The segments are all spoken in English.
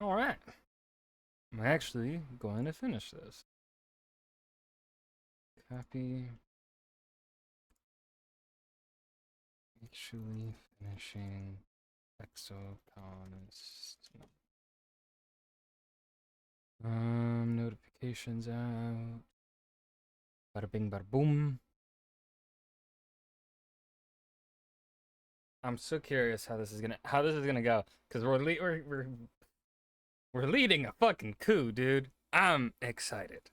Alright. I'm actually going to finish this. Copy. Actually finishing Exocolonist. Notifications out. Bada bing, bada boom. I'm so curious how this is gonna go, because we're leading a fucking coup, dude. I'm excited.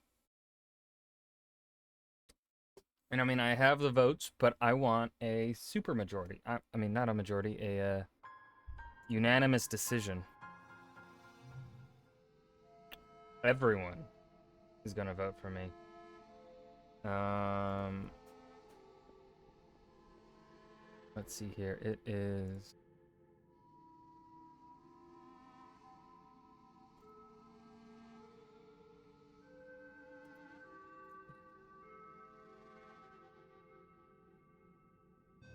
And I mean, I have the votes, but I want a super majority. I mean, not a majority, a unanimous decision. Everyone is gonna vote for me. Let's see here. It is.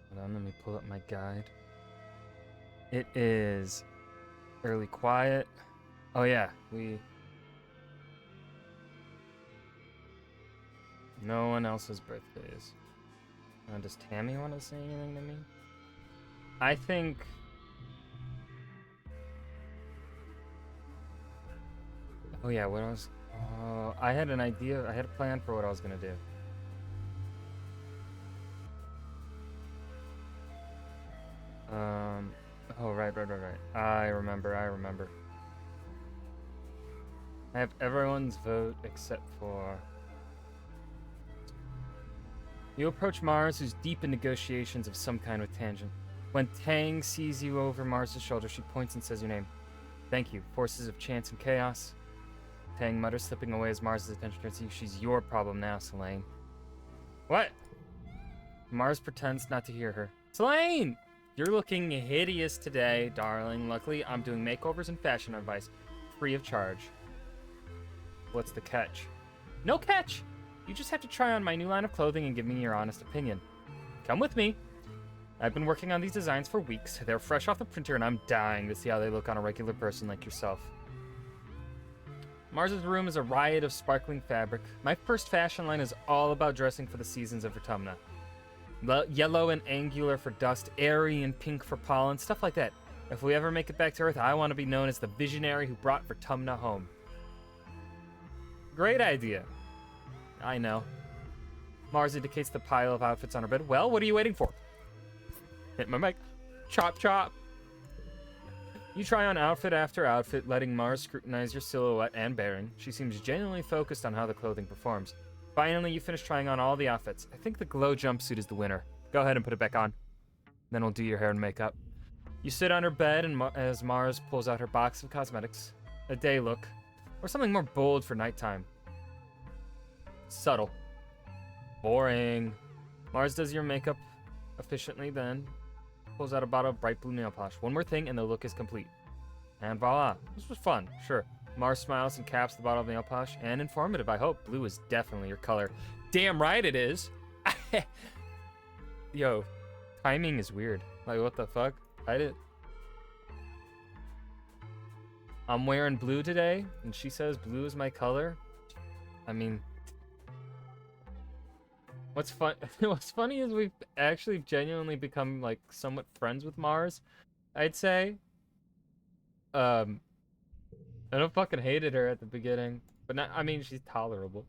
Hold on, let me pull up my guide. It is early quiet. Oh yeah, no one else's birthdays. Does Tammy want to say anything to me? I think. Oh yeah, what else? I had an idea. I had a plan for what I was gonna do. Oh right. I remember. I have everyone's vote except for. You approach Mars, who's deep in negotiations of some kind with Tangent. When Tang sees you over Mars' shoulder, she points and says your name. Thank you, forces of chance and chaos. Tang mutters, slipping away as Mars' attention turns to you. She's your problem now, Selene. What? Mars pretends not to hear her. Selene! You're looking hideous today, darling. Luckily, I'm doing makeovers and fashion advice, free of charge. What's the catch? No catch! You just have to try on my new line of clothing and give me your honest opinion. Come with me. I've been working on these designs for weeks. They're fresh off the printer, and I'm dying to see how they look on a regular person like yourself. Mars's room is a riot of sparkling fabric. My first fashion line is all about dressing for the seasons of Autumna. Yellow and angular for dust, airy and pink for pollen, stuff like that. If we ever make it back to Earth, I want to be known as the visionary who brought Autumna home. Great idea. I know. Mars indicates the pile of outfits on her bed. Well, what are you waiting for? Hit my mic. Chop, chop. You try on outfit after outfit, letting Mars scrutinize your silhouette and bearing. She seems genuinely focused on how the clothing performs. Finally, you finish trying on all the outfits. I think the glow jumpsuit is the winner. Go ahead and put it back on. Then we'll do your hair and makeup. You sit on her bed and as Mars pulls out her box of cosmetics. A day look. Or something more bold for nighttime. Subtle. Boring. Mars does your makeup efficiently, then pulls out a bottle of bright blue nail polish. One more thing and the look is complete. And voila. This was fun, sure. Mars smiles and caps the bottle of nail polish. And informative, I hope. Blue is definitely your color. Damn right it is. Yo, timing is weird. Like, what the fuck? I'm wearing blue today, and she says blue is my color. I mean, what's funny is we've actually genuinely become like somewhat friends with Mars, I'd say. I don't fucking hated her at the beginning, but not, I mean, she's tolerable.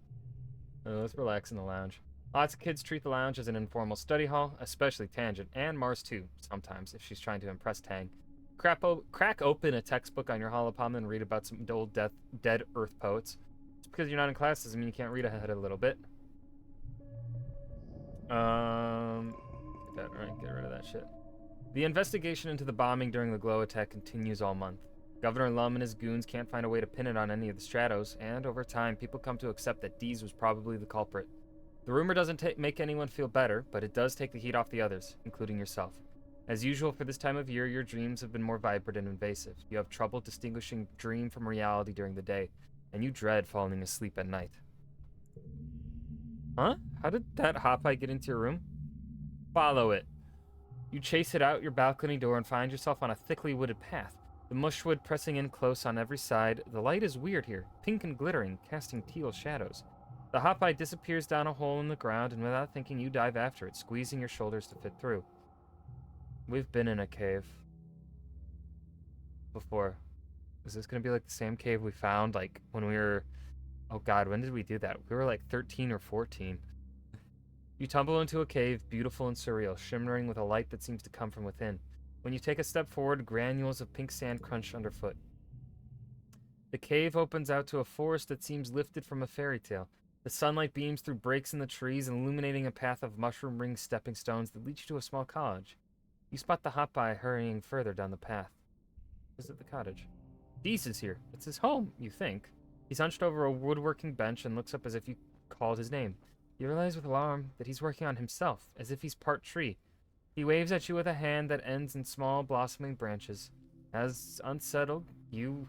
Let's relax in the lounge. Lots of kids treat the lounge as an informal study hall, especially Tangent, and Mars too, sometimes, if she's trying to impress Tang. Crack open a textbook on your holopalm and read about some old dead Earth poets. Just because you're not in class doesn't mean you can't read ahead a little bit. Get rid of that shit. The investigation into the bombing during the Glow attack continues all month. Governor Lum and his goons can't find a way to pin it on any of the Stratos, and over time, people come to accept that Dees was probably the culprit. The rumor doesn't make anyone feel better, but it does take the heat off the others, including yourself. As usual for this time of year, your dreams have been more vibrant and invasive. You have trouble distinguishing dream from reality during the day, and you dread falling asleep at night. Huh? How did that Hopeye get into your room? Follow it. You chase it out your balcony door and find yourself on a thickly wooded path. The mushwood pressing in close on every side. The light is weird here, pink and glittering, casting teal shadows. The hop eye disappears down a hole in the ground, and without thinking, you dive after it, squeezing your shoulders to fit through. We've been in a cave before. Is this gonna be like the same cave we found, like, when we were... Oh god, when did we do that? We were like 13 or 14. You tumble into a cave, beautiful and surreal, shimmering with a light that seems to come from within. When you take a step forward, granules of pink sand crunch underfoot. The cave opens out to a forest that seems lifted from a fairy tale. The sunlight beams through breaks in the trees, illuminating a path of mushroom-ringed stepping stones that lead you to a small cottage. You spot the hop eye hurrying further down the path. Visit the cottage. Dees is here. It's his home, you think. He's hunched over a woodworking bench and looks up as if you called his name. You realize with alarm that he's working on himself, as if he's part tree. He waves at you with a hand that ends in small, blossoming branches. As unsettled, you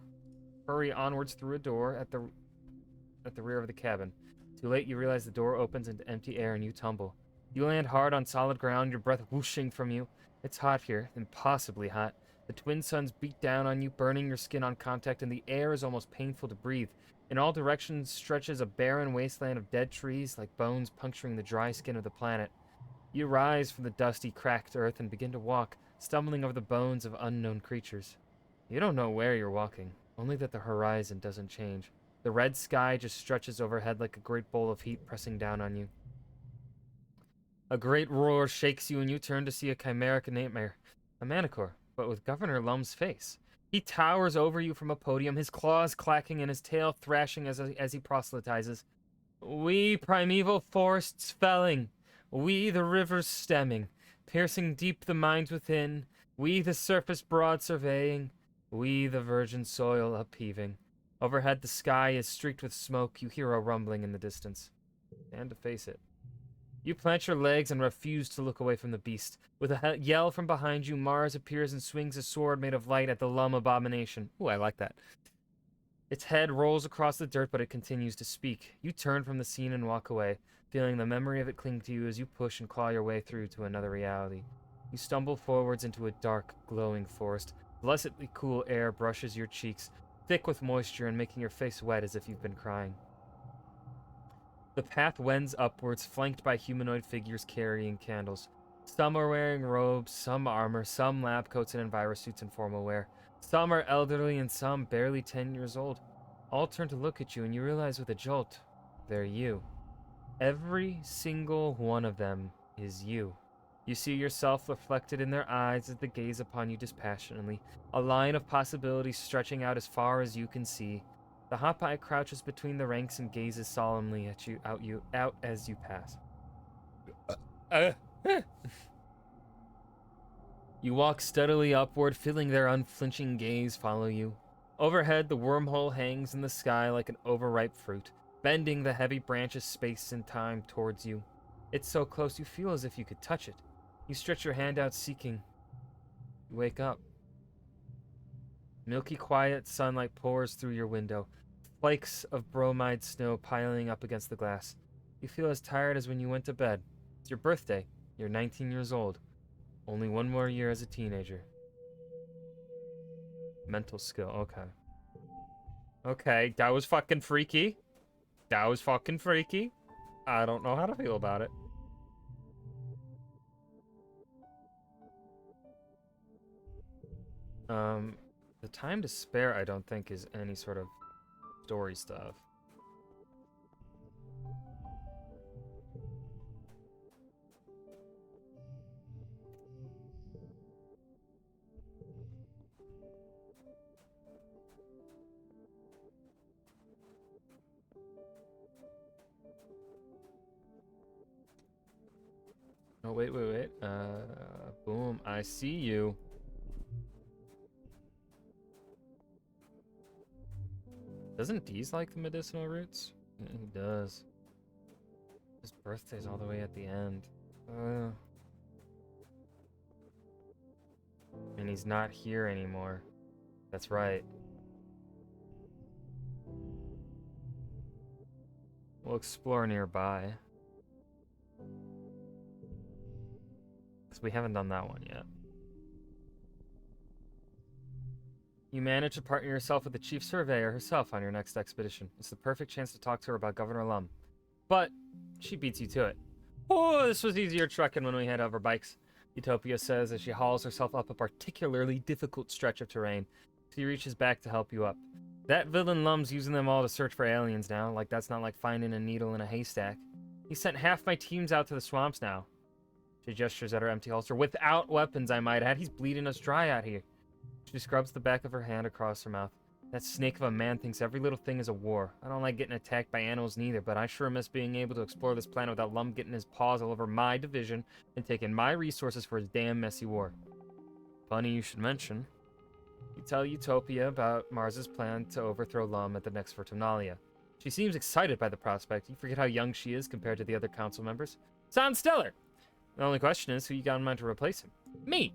hurry onwards through a door at the rear of the cabin. Too late, you realize the door opens into empty air and you tumble. You land hard on solid ground, your breath whooshing from you. It's hot here, impossibly hot. The twin suns beat down on you, burning your skin on contact, and the air is almost painful to breathe. In all directions stretches a barren wasteland of dead trees, like bones puncturing the dry skin of the planet. You rise from the dusty, cracked earth and begin to walk, stumbling over the bones of unknown creatures. You don't know where you're walking, only that the horizon doesn't change. The red sky just stretches overhead like a great bowl of heat pressing down on you. A great roar shakes you and you turn to see a chimeric nightmare. A Manticore, but with Governor Lum's face. He towers over you from a podium, his claws clacking and his tail thrashing as he proselytizes. We primeval forests felling, we the rivers stemming, piercing deep the mines within, we the surface broad surveying, we the virgin soil upheaving. Overhead the sky is streaked with smoke, you hear a rumbling in the distance. And to face it. You plant your legs and refuse to look away from the beast. With a yell from behind you, Mars appears and swings a sword made of light at the Lum abomination. Ooh, I like that. Its head rolls across the dirt, but it continues to speak. You turn from the scene and walk away, feeling the memory of it cling to you as you push and claw your way through to another reality. You stumble forwards into a dark, glowing forest. Blessedly cool air brushes your cheeks, thick with moisture and making your face wet as if you've been crying. The path wends upwards, flanked by humanoid figures carrying candles. Some are wearing robes, some armor, some lab coats and envirosuits in formal wear. Some are elderly and some barely 10 years old. All turn to look at you and you realize with a jolt, they're you. Every single one of them is you. You see yourself reflected in their eyes as they gaze upon you dispassionately, a line of possibilities stretching out as far as you can see. The hop eye crouches between the ranks and gazes solemnly at you out as you pass. You walk steadily upward, feeling their unflinching gaze follow you. Overhead, the wormhole hangs in the sky like an overripe fruit, bending the heavy branches space and time towards you. It's so close you feel as if you could touch it. You stretch your hand out seeking. You wake up. Milky quiet sunlight pours through your window, flakes of bromide snow piling up against the glass. You feel as tired as when you went to bed. It's your birthday. You're 19 years old. Only one more year as a teenager. Mental skill, okay. Okay, that was fucking freaky. That was fucking freaky. I don't know how to feel about it. The time to spare, I don't think, is any sort of story stuff. Oh, wait. Boom, I see you. Doesn't Dees like the medicinal roots? Yeah, he does. His birthday's all the way at the end. And he's not here anymore. That's right. We'll explore nearby. Because we haven't done that one yet. You managed to partner yourself with the chief surveyor herself on your next expedition. It's the perfect chance to talk to her about Governor Lum. But she beats you to it. Oh, this was easier trucking when we had over bikes, Utopia says as she hauls herself up a particularly difficult stretch of terrain. She reaches back to help you up. That villain Lum's using them all to search for aliens now, like that's not like finding a needle in a haystack. He sent half my teams out to the swamps now. She gestures at her empty holster. Without weapons, I might add. He's bleeding us dry out here. She scrubs the back of her hand across her mouth. That snake of a man thinks every little thing is a war. I don't like getting attacked by animals neither, but I sure miss being able to explore this planet without Lum getting his paws all over my division and taking my resources for his damn messy war. Funny you should mention. You tell Utopia about Mars's plan to overthrow Lum at the next Vertumnalia. She seems excited by the prospect. You forget how young she is compared to the other council members. Sounds stellar! The only question is who you got in mind to replace him. Me!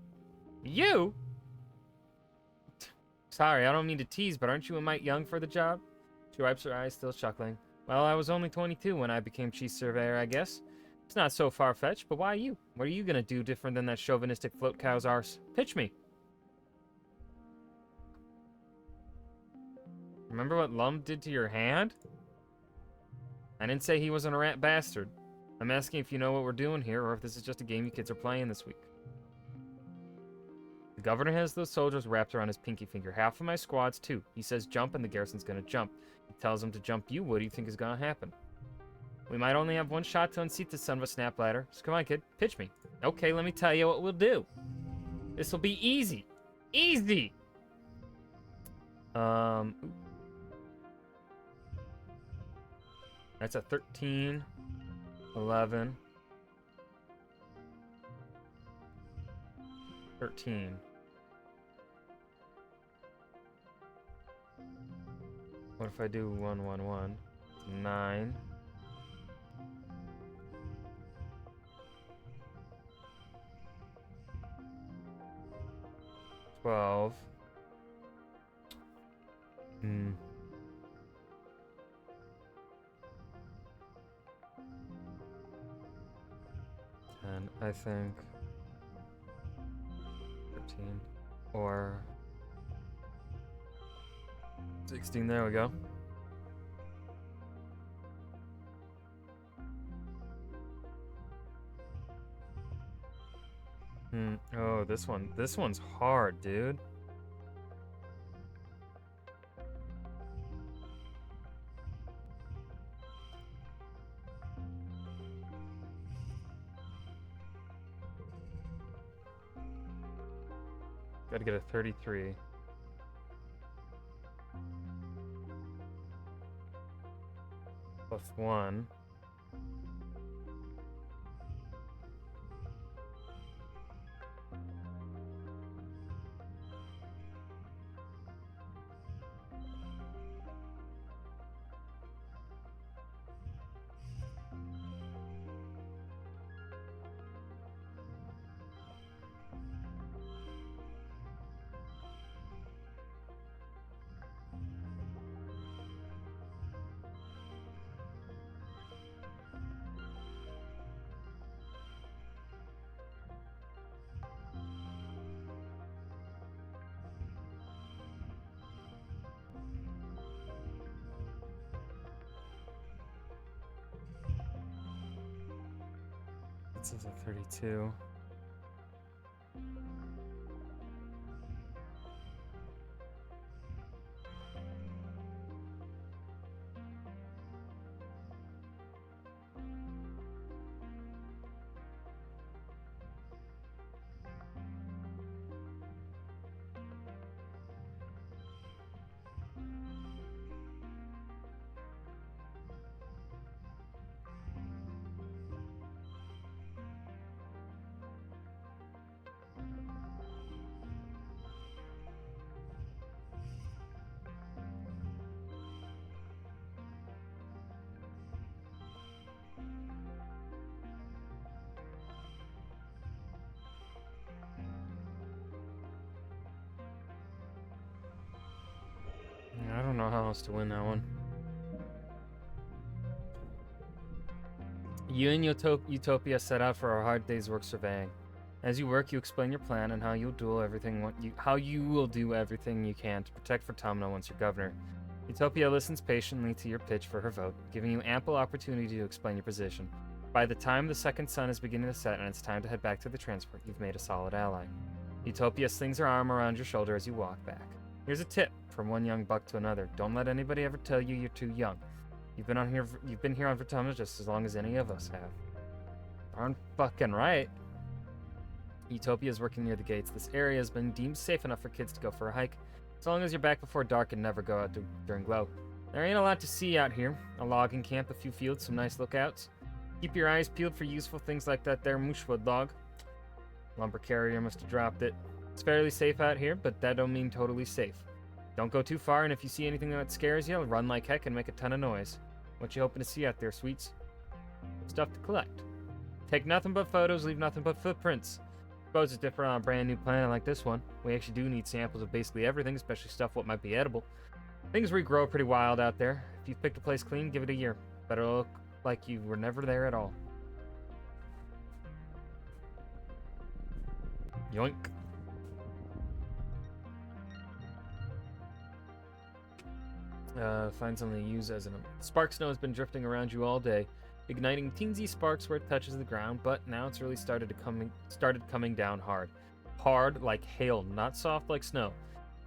You? Sorry, I don't mean to tease, but aren't you a mite young for the job? She wipes her eyes, still chuckling. Well, I was only 22 when I became chief surveyor, I guess. It's not so far-fetched, but why you? What are you gonna do different than that chauvinistic float cow's arse? Pitch me. Remember what Lum did to your hand? I didn't say he wasn't a rat bastard. I'm asking if you know what we're doing here, or if this is just a game you kids are playing this week. The governor has those soldiers wrapped around his pinky finger. Half of my squad's too. He says jump and the garrison's gonna jump. He tells them to jump you. What do you think is gonna happen? We might only have one shot to unseat this son of a snap ladder. So come on, kid. Pitch me. Okay, let me tell you what we'll do. This'll be easy. Easy! That's a 13, 11, 13. What if I do 1, 1, 1? 9. 12. And I think 13 or 16. There we go. Oh, this one's hard, dude. Gotta get a 33. Plus 1. This is a 32. I don't know how else to win that one. You and Utopia set out for a hard day's work surveying. As you work, you explain your plan and how you will do everything you can to protect Vertumna once you're governor. Utopia listens patiently to your pitch for her vote, giving you ample opportunity to explain your position. By the time the second sun is beginning to set and it's time to head back to the transport, you've made a solid ally. Utopia slings her arm around your shoulder as you walk back. Here's a tip from one young buck to another. Don't let anybody ever tell you you're too young. You've been here on Vertumna just as long as any of us have. Darn fucking right. Utopia is working near the gates. This area has been deemed safe enough for kids to go for a hike, as long as you're back before dark and never go out during glow. There ain't a lot to see out here. A logging camp, a few fields, some nice lookouts. Keep your eyes peeled for useful things like that there mooshwood log. Lumber carrier must have dropped it. It's fairly safe out here, but that don't mean totally safe. Don't go too far, and if you see anything that scares you, run like heck and make a ton of noise. What you hoping to see out there, sweets? Stuff to collect. Take nothing but photos, leave nothing but footprints. Suppose it's different on a brand new planet like this one. We actually do need samples of basically everything, especially stuff what might be edible. Things regrow pretty wild out there. If you've picked a place clean, give it a year. Better look like you were never there at all. Yoink. Find something to use as an... Spark snow has been drifting around you all day, igniting teensy sparks where it touches the ground, but now it's really started coming down hard. Hard like hail, not soft like snow.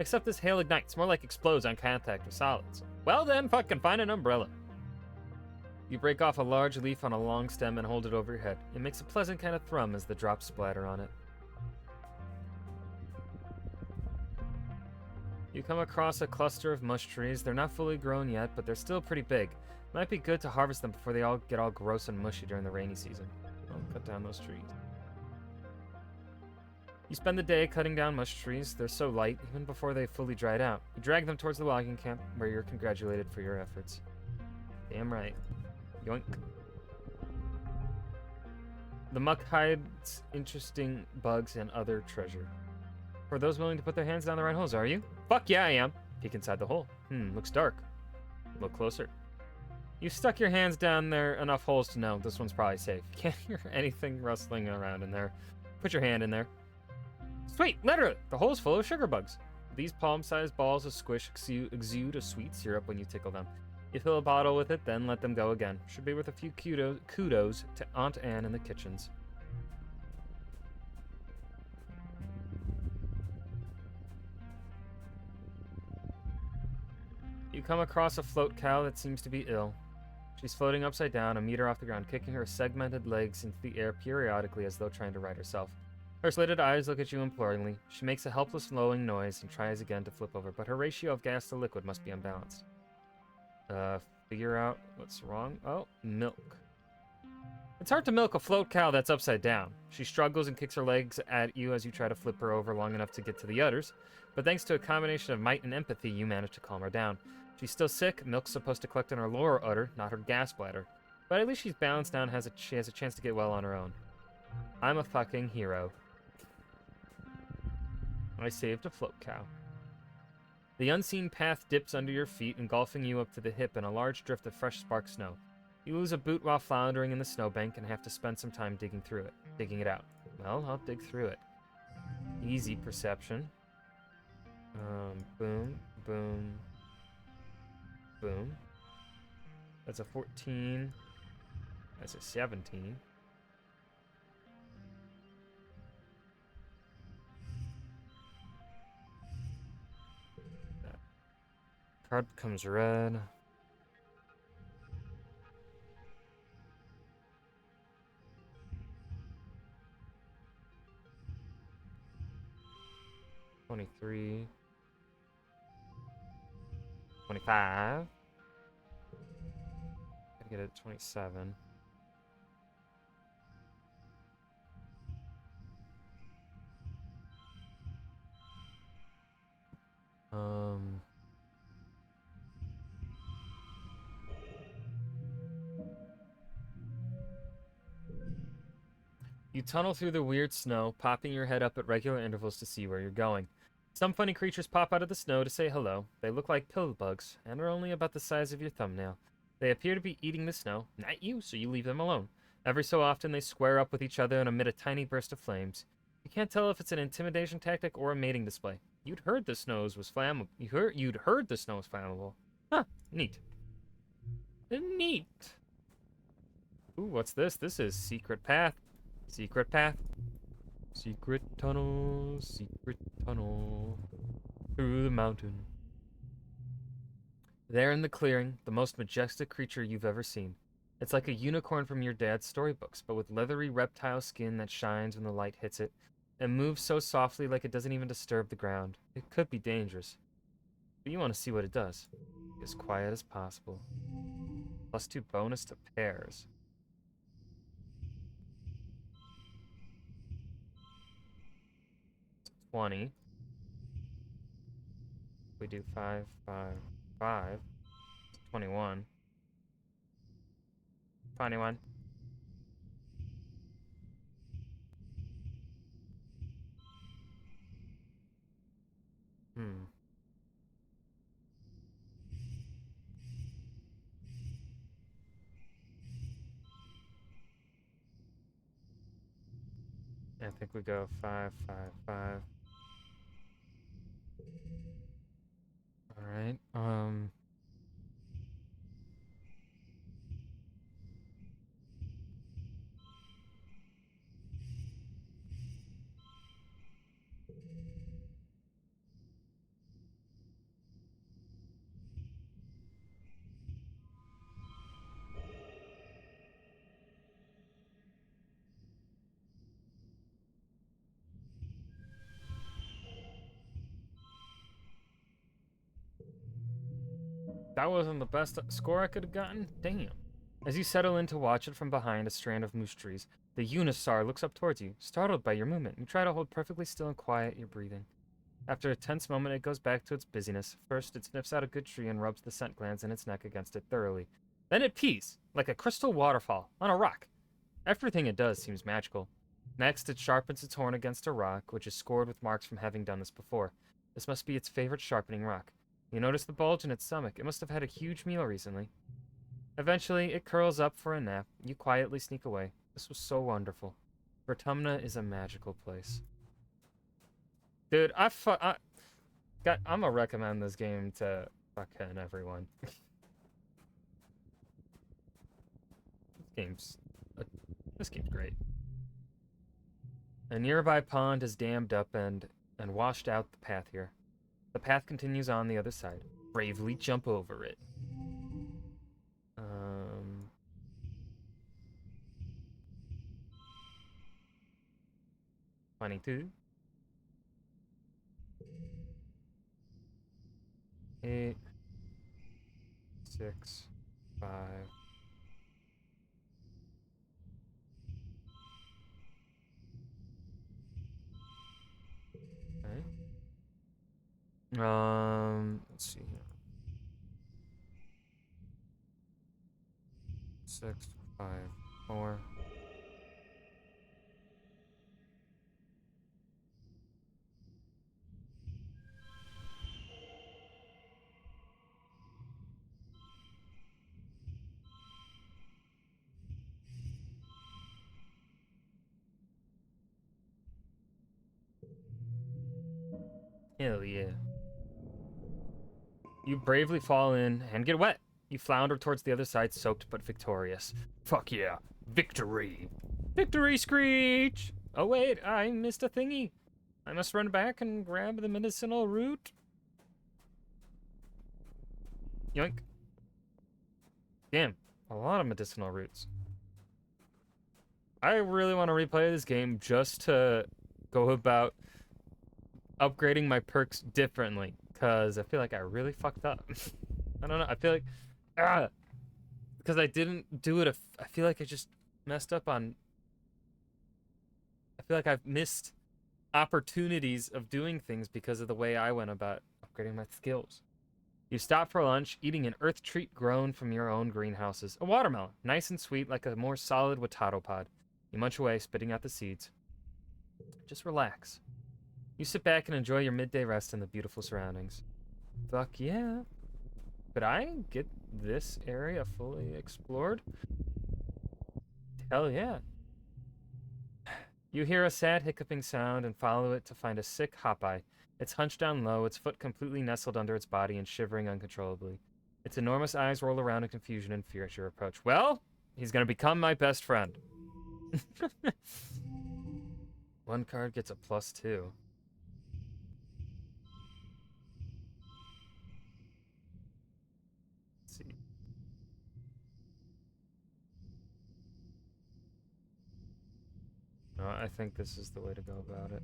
Except this hail ignites, more like explodes on contact with solids. Well then, fucking find an umbrella. You break off a large leaf on a long stem and hold it over your head. It makes a pleasant kind of thrum as the drops splatter on it. You come across a cluster of mush trees. They're not fully grown yet, but they're still pretty big. Might be good to harvest them before they all get all gross and mushy during the rainy season. I'll cut down those trees. You spend the day cutting down mush trees. They're so light, even before they've fully dried out. You drag them towards the logging camp, where you're congratulated for your efforts. Damn right. Yoink. The muck hides interesting bugs and other treasure. For those willing to put their hands down the right holes, are you? Fuck yeah, I am. Peek inside the hole. Looks dark. Look closer. You stuck your hands down there enough holes to know this one's probably safe. You can't hear anything rustling around in there. Put your hand in there. Sweet, literally, the hole's full of sugar bugs. These palm-sized balls of squish exude a sweet syrup when you tickle them. You fill a bottle with it, then let them go again. Should be worth a few kudos to Aunt Anne in the kitchens. You come across a float cow that seems to be ill. She's floating upside down, a meter off the ground, kicking her segmented legs into the air periodically as though trying to right herself. Her slitted eyes look at you imploringly. She makes a helpless lowing noise and tries again to flip over, but her ratio of gas to liquid must be unbalanced. Figure out what's wrong. Oh, milk. It's hard to milk a float cow that's upside down. She struggles and kicks her legs at you as you try to flip her over long enough to get to the udders, but thanks to a combination of might and empathy, you manage to calm her down. She's still sick. Milk's supposed to collect in her lower udder, not her gas bladder. But at least she's balanced down and she has a chance to get well on her own. I'm a fucking hero. I saved a float cow. The unseen path dips under your feet, engulfing you up to the hip in a large drift of fresh spark snow. You lose a boot while floundering in the snowbank and have to spend some time digging it out. Well, I'll dig through it. Easy perception. Boom, boom, boom. That's a 14. That's a 17. That card becomes red. $23. $25. Gotta get it at 27. You tunnel through the weird snow, popping your head up at regular intervals to see where you're going. Some funny creatures pop out of the snow to say hello. They look like pill bugs, and are only about the size of your thumbnail. They appear to be eating the snow, not you, so you leave them alone. Every so often they square up with each other and emit a tiny burst of flames. You can't tell if it's an intimidation tactic or a mating display. You'd heard the snow was flammable. You'd heard the snow was flammable. Huh, neat. Neat. Ooh, what's this? This is secret path. Secret path. Secret tunnel. Secret tunnel. Through the mountain. There in the clearing, the most majestic creature you've ever seen. It's like a unicorn from your dad's storybooks, but with leathery reptile skin that shines when the light hits it, and moves so softly like it doesn't even disturb the ground. It could be dangerous, but you want to see what it does. Be as quiet as possible. +2 bonus to pairs. It's 20. We do 5, 5, 5. It's 21. 21. I think we go 5, 5, 5. Alright, that wasn't the best score I could have gotten? Damn. As you settle in to watch it from behind a strand of moose trees, the Unisar looks up towards you, startled by your movement. You try to hold perfectly still and quiet your breathing. After a tense moment, it goes back to its busyness. First, it sniffs out a good tree and rubs the scent glands in its neck against it thoroughly. Then it pees, like a crystal waterfall, on a rock. Everything it does seems magical. Next, it sharpens its horn against a rock, which is scored with marks from having done this before. This must be its favorite sharpening rock. You notice the bulge in its stomach. It must have had a huge meal recently. Eventually, it curls up for a nap. You quietly sneak away. This was so wonderful. Vertumna is a magical place. Dude, I'm gonna recommend this game to fucking everyone. This game's great. A nearby pond is dammed up and washed out the path here. The path continues on the other side. Bravely jump over it. 22. 8. 6. 5. Okay. Let's see here. 6, 5, 4. Hell yeah. You bravely fall in and get wet. You flounder towards the other side, soaked but victorious. Fuck yeah. Victory. Victory screech! Oh wait, I missed a thingy. I must run back and grab the medicinal root. Yoink. Damn, a lot of medicinal roots. I really want to replay this game just to go about upgrading my perks differently, because I feel like I really fucked up. I don't know, I feel like, because I didn't do it, I feel like I just messed up on, I feel like I've missed opportunities of doing things because of the way I went about upgrading my skills. You stop for lunch, eating an earth treat grown from your own greenhouses. A watermelon, nice and sweet, like a more solid Watato pod. You munch away, spitting out the seeds. Just relax. You sit back and enjoy your midday rest in the beautiful surroundings. Fuck yeah. Could I get this area fully explored? Hell yeah. You hear a sad hiccuping sound and follow it to find a sick Hopeye. It's hunched down low, its foot completely nestled under its body and shivering uncontrollably. Its enormous eyes roll around in confusion and fear at your approach. Well, he's gonna become my best friend. One card gets a +2. Let's see. No, I think this is the way to go about it.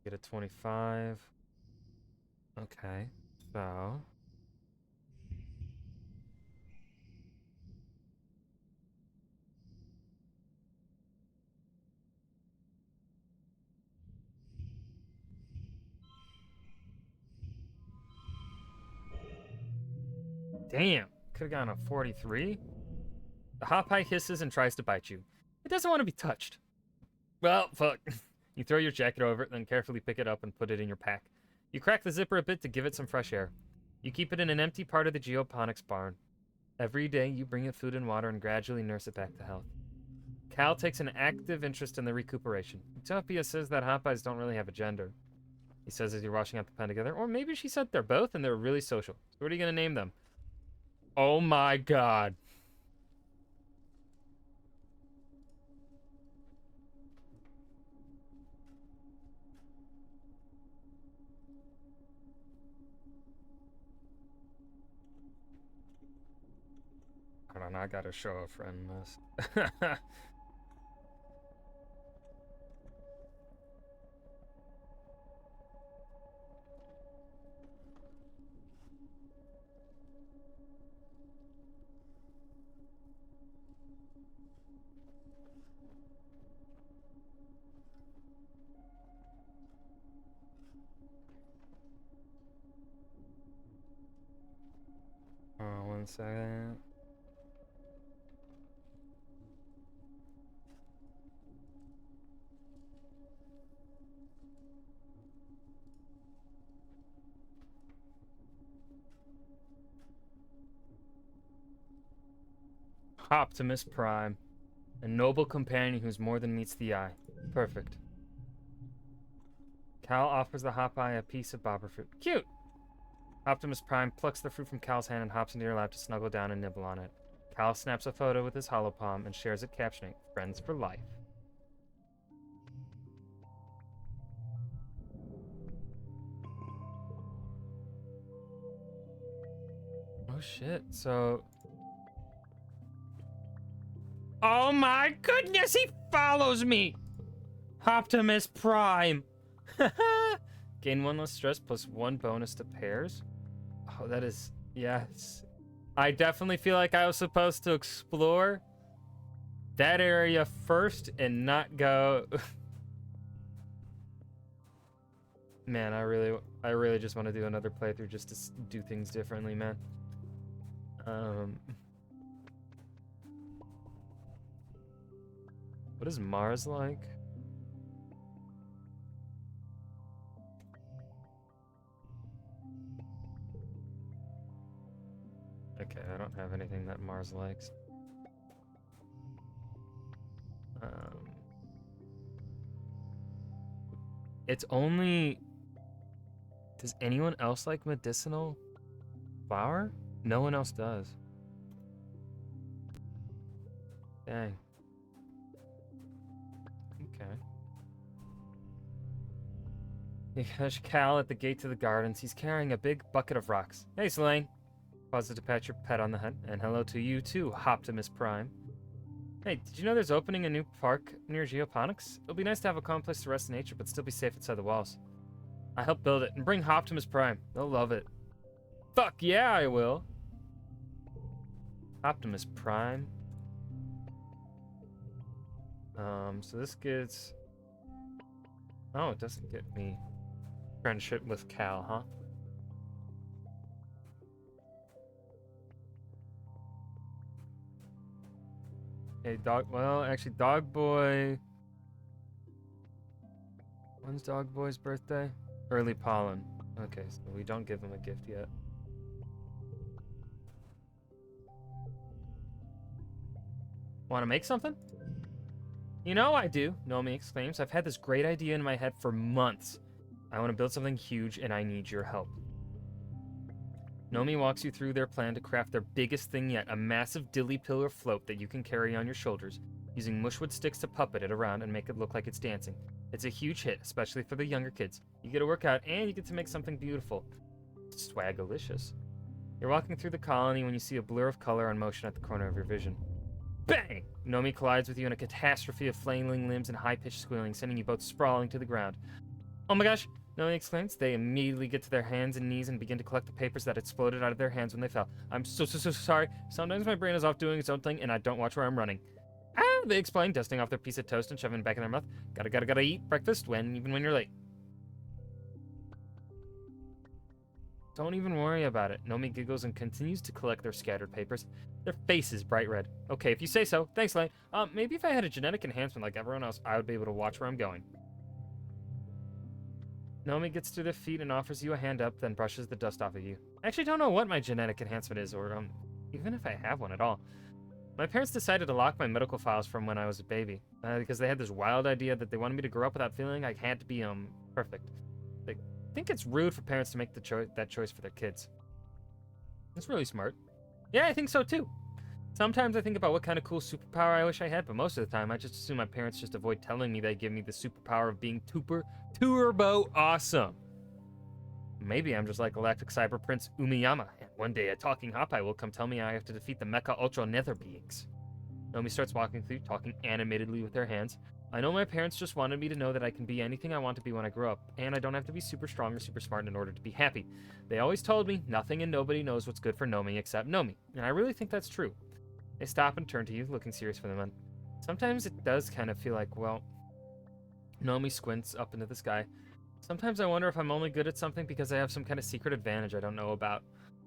Get a 25. Okay, so... Damn, could've gotten a 43. The Hopeye hisses and tries to bite you. It doesn't want to be touched. Well, fuck. You throw your jacket over it, then carefully pick it up and put it in your pack. You crack the zipper a bit to give it some fresh air. You keep it in an empty part of the geoponics barn. Every day, you bring it food and water and gradually nurse it back to health. Cal takes an active interest in the recuperation. Utopia says that Hopeyes don't really have a gender. He says as you're washing out the pen together, or maybe she said they're both and they're really social. So what are you going to name them? Oh my god. Hold on, I gotta show a friend this. Oh, 1 second. Optimus Prime. A noble companion who's more than meets the eye. Perfect. Cal offers the Hopeye a piece of bobber fruit. Cute! Optimus Prime plucks the fruit from Cal's hand and hops into your lap to snuggle down and nibble on it. Cal snaps a photo with his hollow palm and shares it, captioning, "Friends for life." Oh shit, so... Oh my goodness, he follows me! Optimus Prime! Gain 1 less stress plus 1 bonus to pairs? Oh, that is... Yes. I definitely feel like I was supposed to explore that area first and not go... Man, I really just want to do another playthrough just to do things differently, man. What is Mars like? Okay, I don't have anything that Mars likes. It's only... Does anyone else like medicinal flower? No one else does. Dang. Okay. You catch Cal at the gate to the gardens. He's carrying a big bucket of rocks. Hey, Selene. Pauses to pat your pet on the head. And hello to you too, Optimus Prime. Hey, did you know there's opening a new park near Geoponics? It'll be nice to have a calm place to rest in nature, but still be safe inside the walls. I helped build it, and bring Optimus Prime. They'll love it. Fuck yeah, I will. Optimus Prime. So this gets... Oh, it doesn't get me friendship with Cal, huh? Hey, dog. Well, actually, Dog Boy. When's Dog Boy's birthday? Early pollen. Okay, so we don't give him a gift yet. Want to make something? You know I do, Nomi exclaims. I've had this great idea in my head for months. I want to build something huge and I need your help. Nomi walks you through their plan to craft their biggest thing yet, a massive dilly pillar float that you can carry on your shoulders, using mushwood sticks to puppet it around and make it look like it's dancing. It's a huge hit, especially for the younger kids. You get to work out and you get to make something beautiful. Swagalicious. You're walking through the colony when you see a blur of color in motion at the corner of your vision. Bang! Nomi collides with you in a catastrophe of flailing limbs and high-pitched squealing, sending you both sprawling to the ground. Oh my gosh! Nomi exclaims. They immediately get to their hands and knees and begin to collect the papers that exploded out of their hands when they fell. I'm so sorry. Sometimes my brain is off doing its own thing and I don't watch where I'm running. Ah, they explain, dusting off their piece of toast and shoving it back in their mouth. Gotta eat breakfast even when you're late. Don't even worry about it. Nomi giggles and continues to collect their scattered papers. Their face is bright red. Okay, if you say so. Thanks, Lane. Maybe if I had a genetic enhancement like everyone else, I would be able to watch where I'm going. Nomi gets to their feet and offers you a hand up, then brushes the dust off of you. I actually don't know what my genetic enhancement is, or, even if I have one at all. My parents decided to lock my medical files from when I was a baby, because they had this wild idea that they wanted me to grow up without feeling I had to be, perfect. They think it's rude for parents to make that choice for their kids. That's really smart. Yeah, I think so, too. Sometimes I think about what kind of cool superpower I wish I had, but most of the time I just assume my parents just avoid telling me they give me the superpower of being turbo awesome. Maybe I'm just like Galactic Cyber Prince Umiyama, and one day a talking Hopeye will come tell me I have to defeat the Mecha Ultra Nether beings. Nomi starts walking through, talking animatedly with her hands. I know my parents just wanted me to know that I can be anything I want to be when I grow up, and I don't have to be super strong or super smart in order to be happy. They always told me nothing and nobody knows what's good for Nomi except Nomi, and I really think that's true. They stop and turn to you, looking serious for the moment. Sometimes it does kind of feel like, well... Nomi squints up into the sky. Sometimes I wonder if I'm only good at something because I have some kind of secret advantage I don't know about.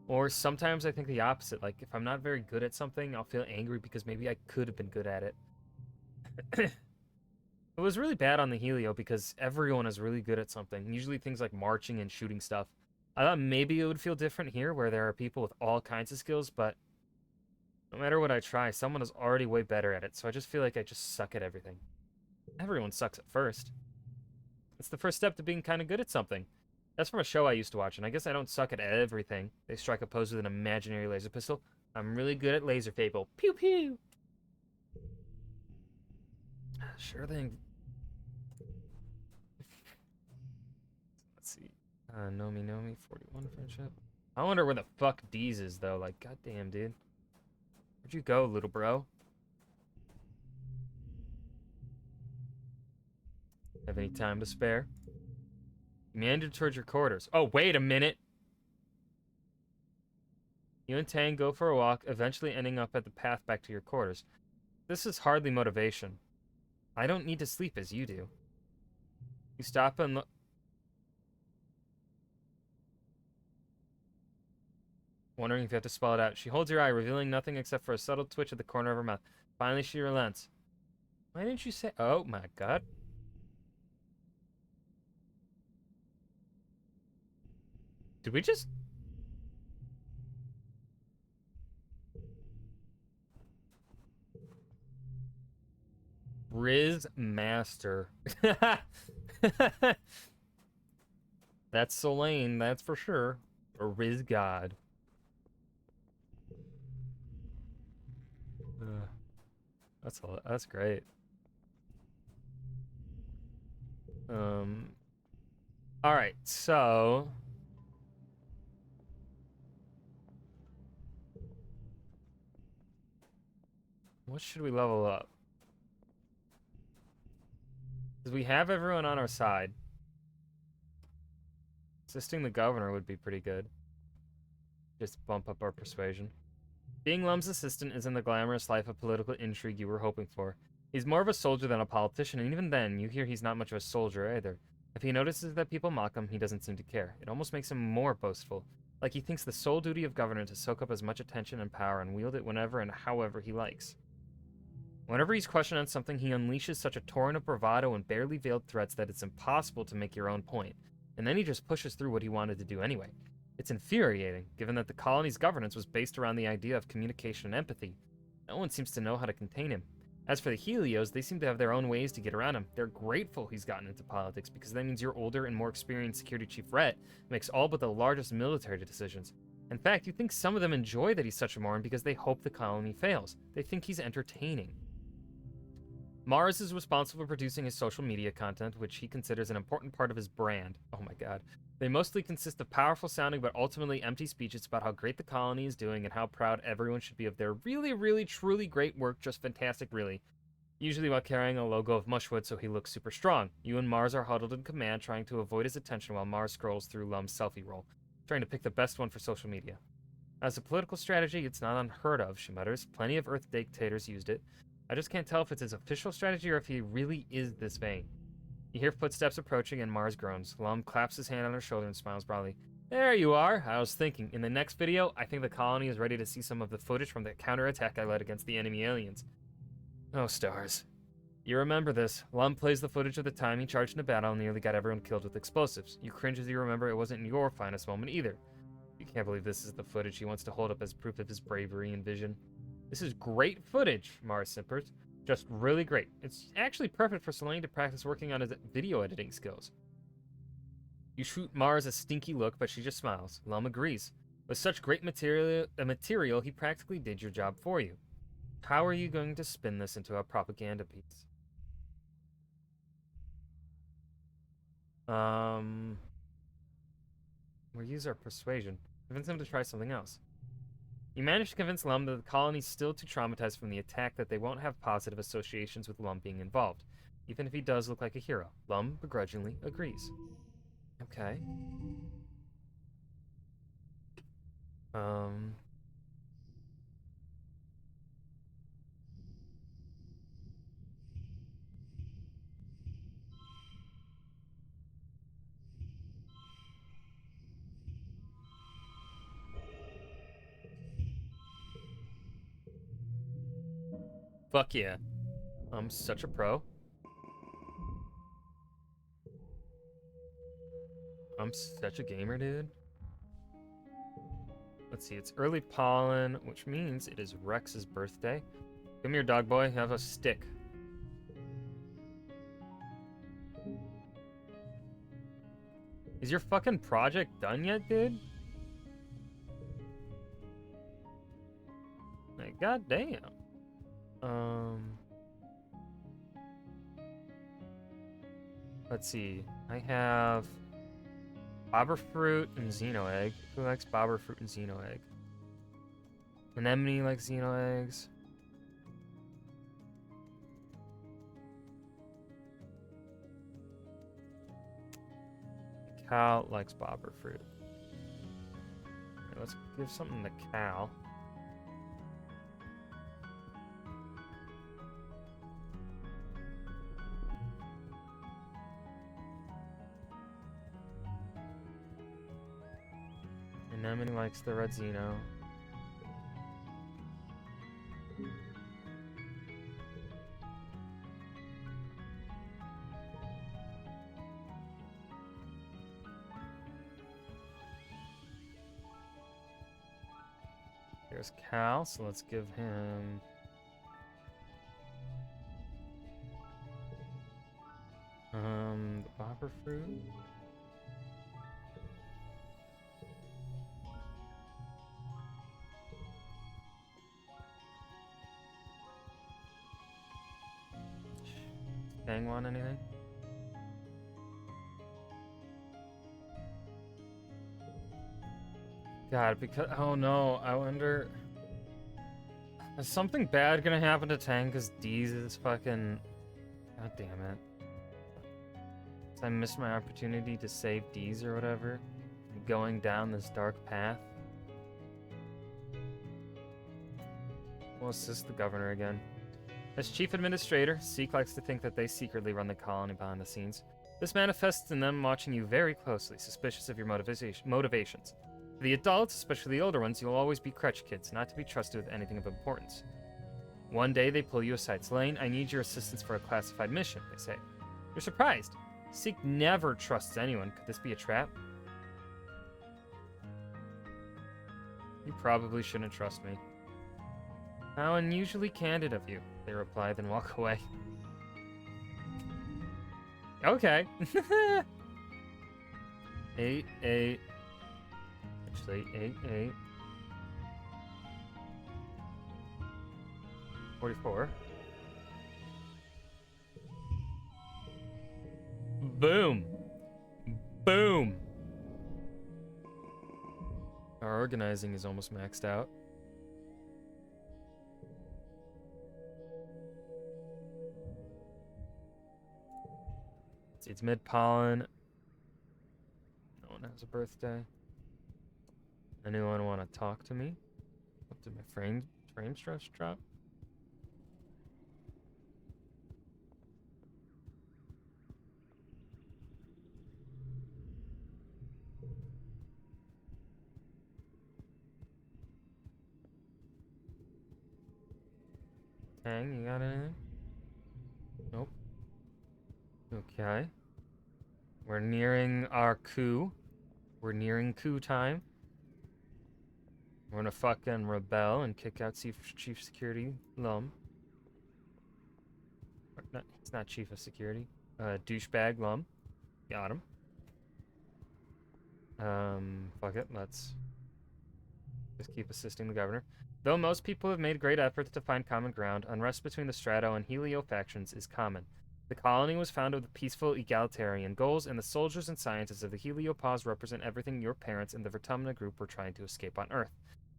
Or sometimes I think the opposite, like if I'm not very good at something, I'll feel angry because maybe I could have been good at it. It was really bad on the Helio because everyone is really good at something, usually things like marching and shooting stuff. I thought maybe it would feel different here where there are people with all kinds of skills, but no matter what I try, someone is already way better at it, so I just feel like I just suck at everything. Everyone sucks at first. It's the first step to being kind of good at something. That's from a show I used to watch, and I guess I don't suck at everything. They strike a pose with an imaginary laser pistol. I'm really good at laser fable. Pew pew! Sure thing. Let's see. Nomi, 41 friendship. I wonder where the fuck Deez is, though. Like, goddamn, dude. Where'd you go, little bro? Have any time to spare? You meandered towards your quarters. Oh, wait a minute! You and Tang go for a walk, eventually ending up at the path back to your quarters. This is hardly motivation. I don't need to sleep as you do. You stop and look... Wondering if you have to spell it out. She holds your eye, revealing nothing except for a subtle twitch at the corner of her mouth. Finally, she relents. Why didn't you say... Oh, my God. Did we just... Riz Master. That's Selene, that's for sure. Or Riz God. That's great. All right, so what should we level up? Because we have everyone on our side. Assisting the governor would be pretty good. Just bump up our persuasion. Being Lum's assistant isn't the glamorous life of political intrigue you were hoping for. He's more of a soldier than a politician, and even then, you hear he's not much of a soldier either. If he notices that people mock him, he doesn't seem to care. It almost makes him more boastful. Like he thinks the sole duty of governor is to soak up as much attention and power and wield it whenever and however he likes. Whenever he's questioned on something, he unleashes such a torrent of bravado and barely veiled threats that it's impossible to make your own point. And then he just pushes through what he wanted to do anyway. It's infuriating, given that the colony's governance was based around the idea of communication and empathy. No one seems to know how to contain him. As for the Helios, they seem to have their own ways to get around him. They're grateful he's gotten into politics, because that means your older and more experienced Security Chief Rhett makes all but the largest military decisions. In fact, you think some of them enjoy that he's such a moron because they hope the colony fails. They think he's entertaining. Mars is responsible for producing his social media content, which he considers an important part of his brand. Oh my god. They mostly consist of powerful sounding but ultimately empty speeches about how great the colony is doing and how proud everyone should be of their really, really, truly great work, just fantastic, really. Usually while carrying a logo of Mushwood so he looks super strong. You and Mars are huddled in command, trying to avoid his attention while Mars scrolls through Lum's selfie roll, trying to pick the best one for social media. As a political strategy, it's not unheard of, she mutters. Plenty of Earth dictators used it. I just can't tell if it's his official strategy or if he really is this vain. You hear footsteps approaching and Mars groans. Lum claps his hand on her shoulder and smiles broadly. There you are. I was thinking, in the next video, I think the colony is ready to see some of the footage from the counterattack I led against the enemy aliens. Oh, stars. You remember this. Lum plays the footage of the time he charged into battle and nearly got everyone killed with explosives. You cringe as you remember it wasn't your finest moment either. You can't believe this is the footage he wants to hold up as proof of his bravery and vision. This is great footage, Mars simpers. Just really great. It's actually perfect for Selene to practice working on his video editing skills. You shoot Mars a stinky look, but she just smiles. Lum agrees. With such great material, he practically did your job for you. How are you going to spin this into a propaganda piece? We'll use our persuasion. Convince him to try something else. You manage to convince Lum that the colony's still too traumatized from the attack that they won't have positive associations with Lum being involved, even if he does look like a hero. Lum begrudgingly agrees. Okay. Fuck yeah. I'm such a pro. I'm such a gamer, dude. Let's see, it's early pollen, which means it is Rex's birthday. Come here, dog boy. Have a stick. Is your fucking project done yet, dude? Like, goddamn. Let's see. I have bobber fruit and xeno egg. Who likes bobber fruit and xeno egg? Anemone likes xeno eggs. Cal likes bobber fruit. Okay, let's give something to Cal. Anemone likes the red xeno. Here's Cal, so let's give him the bobber fruit. Dang, want anything? God, because oh no, I wonder, is something bad gonna happen to Tang because Deez is fucking, god damn it. I missed my opportunity to save Deez or whatever, going down this dark path. We'll assist the governor again. As chief administrator, Seek likes to think that they secretly run the colony behind the scenes. This manifests in them watching you very closely, suspicious of your motivations. For the adults, especially the older ones, you'll always be crutch kids, not to be trusted with anything of importance. One day they pull you aside. Selene, I need your assistance for a classified mission, they say. You're surprised. Seek never trusts anyone. Could this be a trap? You probably shouldn't trust me. How unusually candid of you, they reply, then walk away. Okay. 8, 8. Actually, 8, 8. 44. Boom. Boom. Our organizing is almost maxed out. It's mid-pollen. No one has a birthday. Anyone want to talk to me? What did my frame stress drop? Tang, you got anything? Nope. Okay. We're nearing our coup. We're nearing coup time. We're gonna fucking rebel and kick out Chief Security Lum. It's not Chief of Security. Douchebag Lum. Got him. Fuck it. Let's just keep assisting the governor. Though most people have made great efforts to find common ground, unrest between the Strato and Helio factions is common. The colony was founded with peaceful, egalitarian goals, and the soldiers and scientists of the Heliopause represent everything your parents and the Vertumna group were trying to escape on Earth.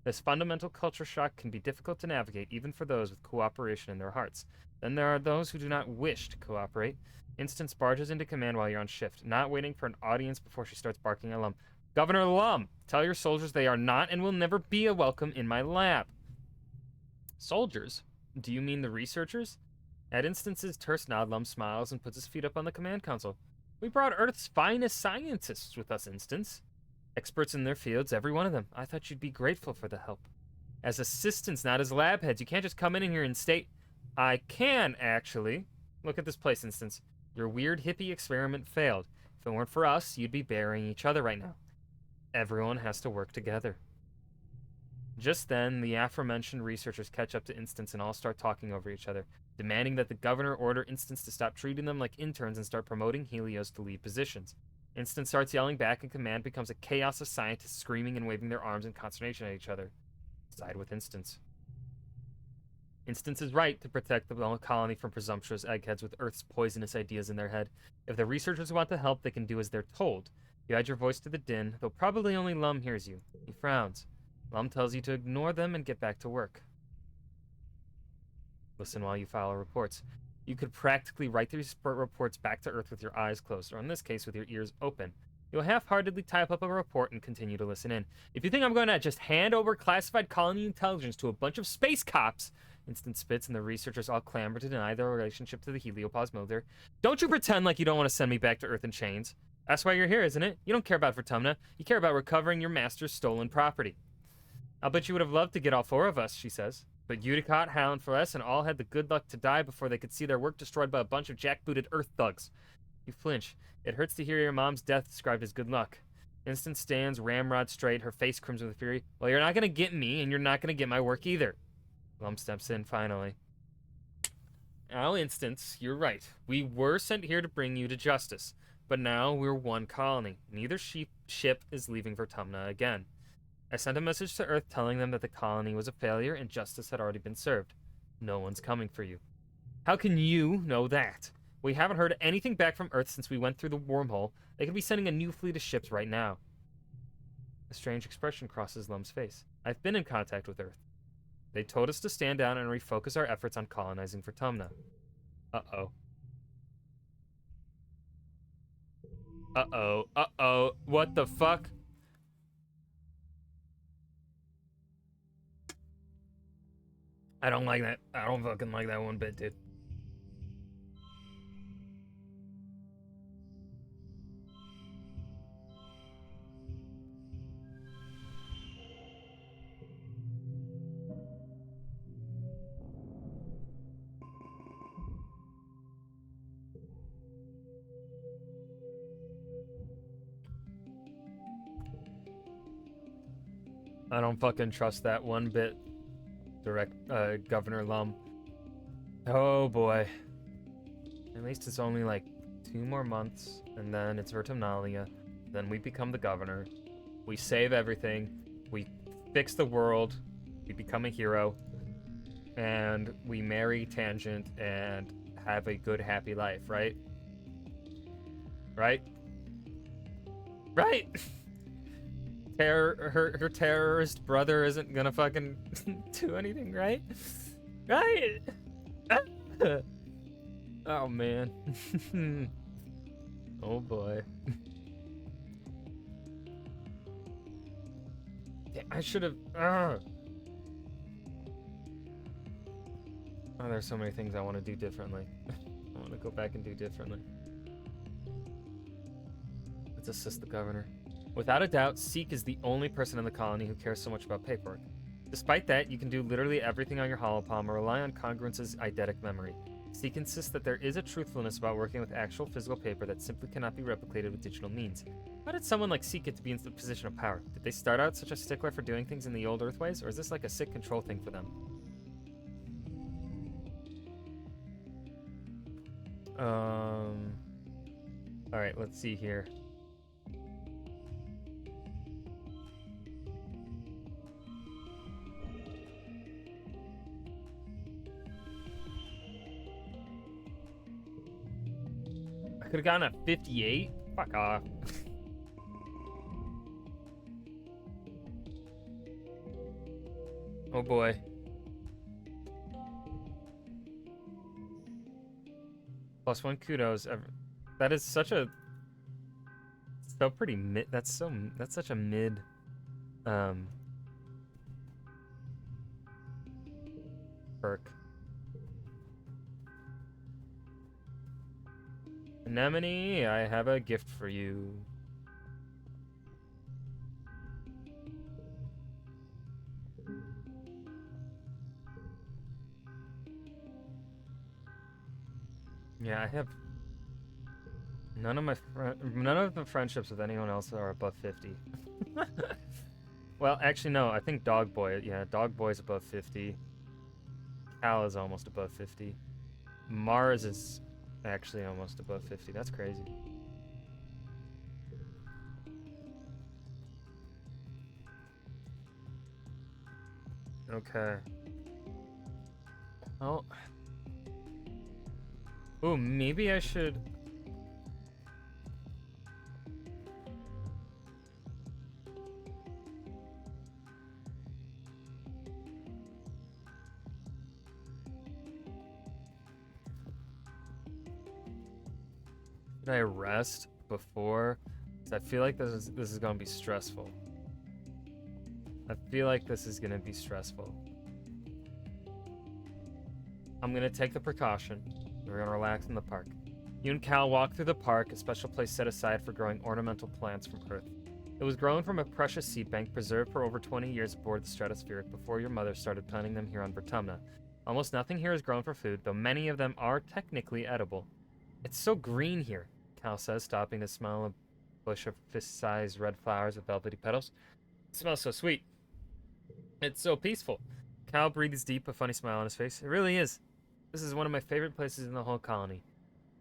This fundamental culture shock can be difficult to navigate even for those with cooperation in their hearts. Then there are those who do not wish to cooperate. Instance barges into command while you're on shift, not waiting for an audience before she starts barking at Lum. Governor Lum, tell your soldiers they are not and will never be a welcome in my lab. Soldiers? Do you mean the researchers? At Instance's terse nod, Lum smiles and puts his feet up on the command console. We brought Earth's finest scientists with us, Instance. Experts in their fields, every one of them. I thought you'd be grateful for the help. As assistants, not as lab heads. You can't just come in here and state, I can, actually. Look at this place, Instance. Your weird hippie experiment failed. If it weren't for us, you'd be burying each other right now. Everyone has to work together. Just then, the aforementioned researchers catch up to Instance and all start talking over each other, demanding that the governor order Instance to stop treating them like interns and start promoting Helios to lead positions. Instance starts yelling back, and command becomes a chaos of scientists screaming and waving their arms in consternation at each other. Side with Instance. Instance is right to protect the colony from presumptuous eggheads with Earth's poisonous ideas in their head. If the researchers want to help, they can do as they're told. You add your voice to the din, though probably only Lum hears you. He frowns. Lum tells you to ignore them and get back to work. Listen while you file reports. You could practically write these reports back to Earth with your eyes closed, or in this case, with your ears open. You'll half-heartedly type up a report and continue to listen in. If you think I'm going to just hand over classified colony intelligence to a bunch of space cops, Instant spits and the researchers all clamor to deny their relationship to the Heliopause military. Don't you pretend like you don't want to send me back to Earth in chains. That's why you're here, isn't it? You don't care about Vertumna. You care about recovering your master's stolen property. I'll bet you would have loved to get all 4 of us, she says. But Uticott, Hal, and Flores and all had the good luck to die before they could see their work destroyed by a bunch of jackbooted Earth thugs. You flinch. It hurts to hear your mom's death described as good luck. Instant stands, ramrod straight, her face crimson with fury. Well, you're not gonna get me, and you're not gonna get my work either. Lum steps in, finally. Now, Instance, you're right. We were sent here to bring you to justice. But now we're one colony. Neither ship is leaving Vertumna again. I sent a message to Earth telling them that the colony was a failure and justice had already been served. No one's coming for you. How can you know that? We haven't heard anything back from Earth since we went through the wormhole. They could be sending a new fleet of ships right now. A strange expression crosses Lum's face. I've been in contact with Earth. They told us to stand down and refocus our efforts on colonizing Vertumna. Uh-oh. Uh-oh. Uh-oh. What the fuck? I don't like that. I don't fucking like that one bit, dude. I don't fucking trust that one bit. Governor Lum. Oh boy. At least it's only like 2 more months, and then it's Vertumnalia. Then we become the governor. We save everything. We fix the world. We become a hero. And we marry Tangent and have a good, happy life, right? Right? Right! Her terrorist brother isn't gonna fucking do anything, right? Right? Oh, man. Oh, boy. I should have... Oh, there's so many things I want to do differently. I want to go back and do differently. Let's assist the governor. Without a doubt, Seek is the only person in the colony who cares so much about paperwork. Despite that, you can do literally everything on your holopalm or rely on Congruence's eidetic memory. Seek insists that there is a truthfulness about working with actual physical paper that simply cannot be replicated with digital means. How did someone like Seek get to be in the position of power? Did they start out such a stickler for doing things in the old Earth ways, or is this like a sick control thing for them? Alright, let's see here. I could have gotten a 58? Fuck off. Oh boy. +1 kudos. That is such a... So pretty mid... That's such a mid... perk. Anemone, I have a gift for you. Yeah, I have... None of the friendships with anyone else are above 50. Well, actually, no. I think Dog Boy... Yeah, Dog Boy's above 50. Cal is almost above 50. Mars is actually almost above 50. That's crazy. Okay. Oh. Ooh, maybe I should... Should I rest before? 'Cause I feel like this is gonna be stressful. I feel like this is gonna be stressful. I'm gonna take the precaution. We're gonna relax in the park. You and Cal walk through the park, a special place set aside for growing ornamental plants from Earth. It was grown from a precious seed bank preserved for over 20 years aboard the Stratospheric before your mother started planting them here on Vertumna. Almost nothing here is grown for food, though many of them are technically edible. It's so green here, Cal says, stopping to smell a bush of fist-sized red flowers with velvety petals. It smells so sweet. It's so peaceful. Cal breathes deep, a funny smile on his face. It really is. This is one of my favorite places in the whole colony.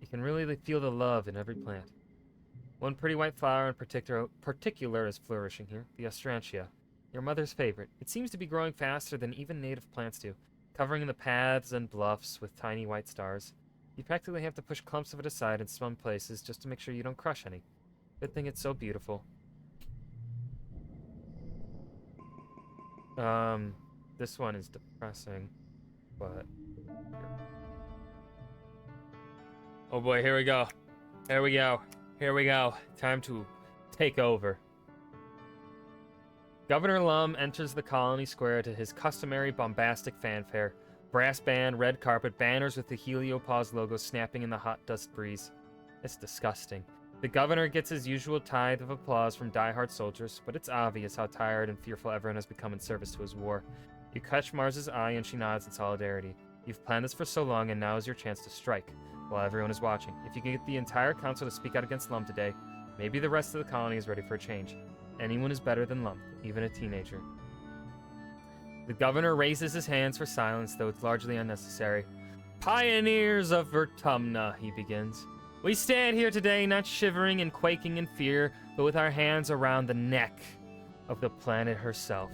You can really feel the love in every plant. One pretty white flower in particular is flourishing here, the Ostrantia, your mother's favorite. It seems to be growing faster than even native plants do, covering the paths and bluffs with tiny white stars. You practically have to push clumps of it aside in some places just to make sure you don't crush any. Good thing it's so beautiful. This one is depressing, but... Oh boy, here we go. Here we go. Here we go. Time to take over. Governor Lum enters the colony square to his customary bombastic fanfare. Brass band, red carpet, banners with the Heliopause logo snapping in the hot dust breeze. It's disgusting. The governor gets his usual tithe of applause from diehard soldiers, but it's obvious how tired and fearful everyone has become in service to his war. You catch Mars's eye and she nods in solidarity. You've planned this for so long and now is your chance to strike, while everyone is watching. If you can get the entire council to speak out against Lum today, maybe the rest of the colony is ready for a change. Anyone is better than Lum, even a teenager. The governor raises his hands for silence, though it's largely unnecessary. Pioneers of Vertumna, he begins. We stand here today not shivering and quaking in fear, but with our hands around the neck of the planet herself.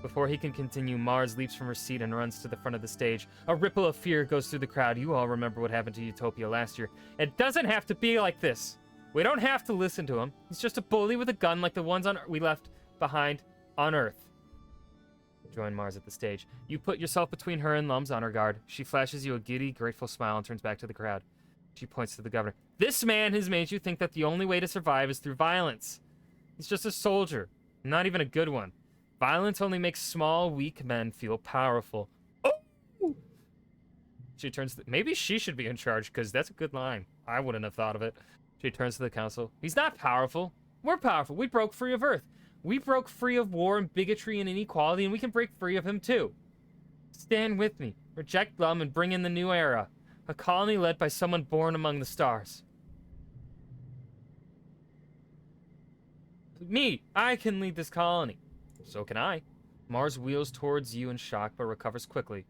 Before he can continue, Mars leaps from her seat and runs to the front of the stage. A ripple of fear goes through the crowd. You all remember what happened to Utopia last year. It doesn't have to be like this. We don't have to listen to him. He's just a bully with a gun like the ones we left behind on Earth. Join Mars at the stage. You put yourself between her and Lum's honor guard. She flashes you a giddy, grateful smile and turns back to the crowd. She points to the governor. This man has made you think that the only way to survive is through violence. He's just a soldier, not even a good one. Violence only makes small, weak men feel powerful. Oh! She turns to maybe she should be in charge, because that's a good line. I wouldn't have thought of it. She turns to the council. He's not powerful. We're powerful. We broke free of Earth. We broke free of war and bigotry and inequality, and we can break free of him too. Stand with me. Reject Lum and bring in the new era. A colony led by someone born among the stars. Me. I can lead this colony. So can I. Mars wheels towards you in shock, but recovers quickly.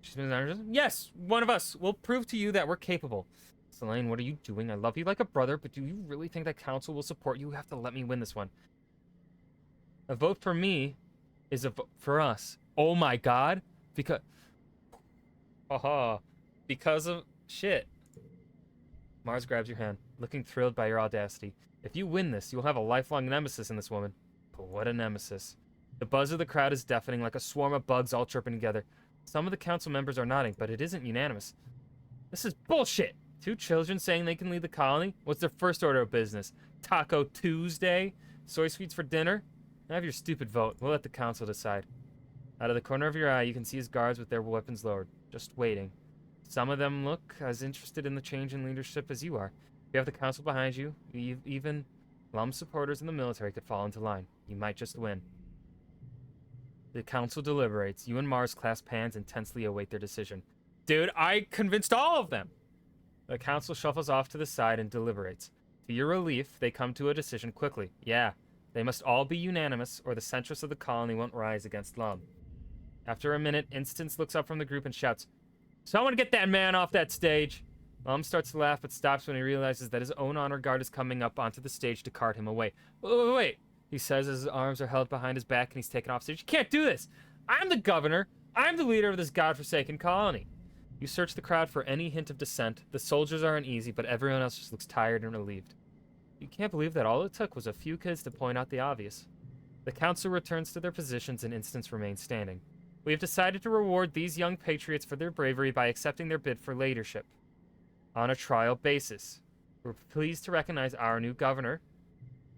She spins. Yes, one of us. We'll prove to you that we're capable. Selene, what are you doing? I love you like a brother, but do you really think that council will support you? You have to let me win this one. A vote for me is a vote for us. Oh my god. Because... Haha. Because of... Shit. Mars grabs your hand, looking thrilled by your audacity. If you win this, you'll have a lifelong nemesis in this woman. But what a nemesis. The buzz of the crowd is deafening, like a swarm of bugs all chirping together. Some of the council members are nodding, but it isn't unanimous. This is bullshit! 2 children saying they can lead the colony? What's their first order of business? Taco Tuesday? Soy sweets for dinner? Have your stupid vote. We'll let the council decide. Out of the corner of your eye, you can see his guards with their weapons lowered, just waiting. Some of them look as interested in the change in leadership as you are. You have the council behind you. Even Lum supporters in the military could fall into line. You might just win. The council deliberates. You and Mars clasp hands and tensely await their decision. Dude, I convinced all of them! The council shuffles off to the side and deliberates. To your relief, they come to a decision quickly. Yeah, they must all be unanimous, or the centrist of the colony won't rise against Lum. After a minute, Instance looks up from the group and shouts, "Someone get that man off that stage!" Lum starts to laugh, but stops when he realizes that his own honor guard is coming up onto the stage to cart him away. Wait, he says as his arms are held behind his back and he's taken off stage. You can't do this! I'm the governor! I'm the leader of this godforsaken colony! You search the crowd for any hint of dissent. The soldiers are uneasy, but everyone else just looks tired and relieved. You can't believe that all it took was a few kids to point out the obvious. The council returns to their positions and Instance remains standing. We have decided to reward these young patriots for their bravery by accepting their bid for leadership. On a trial basis. We're pleased to recognize our new governor,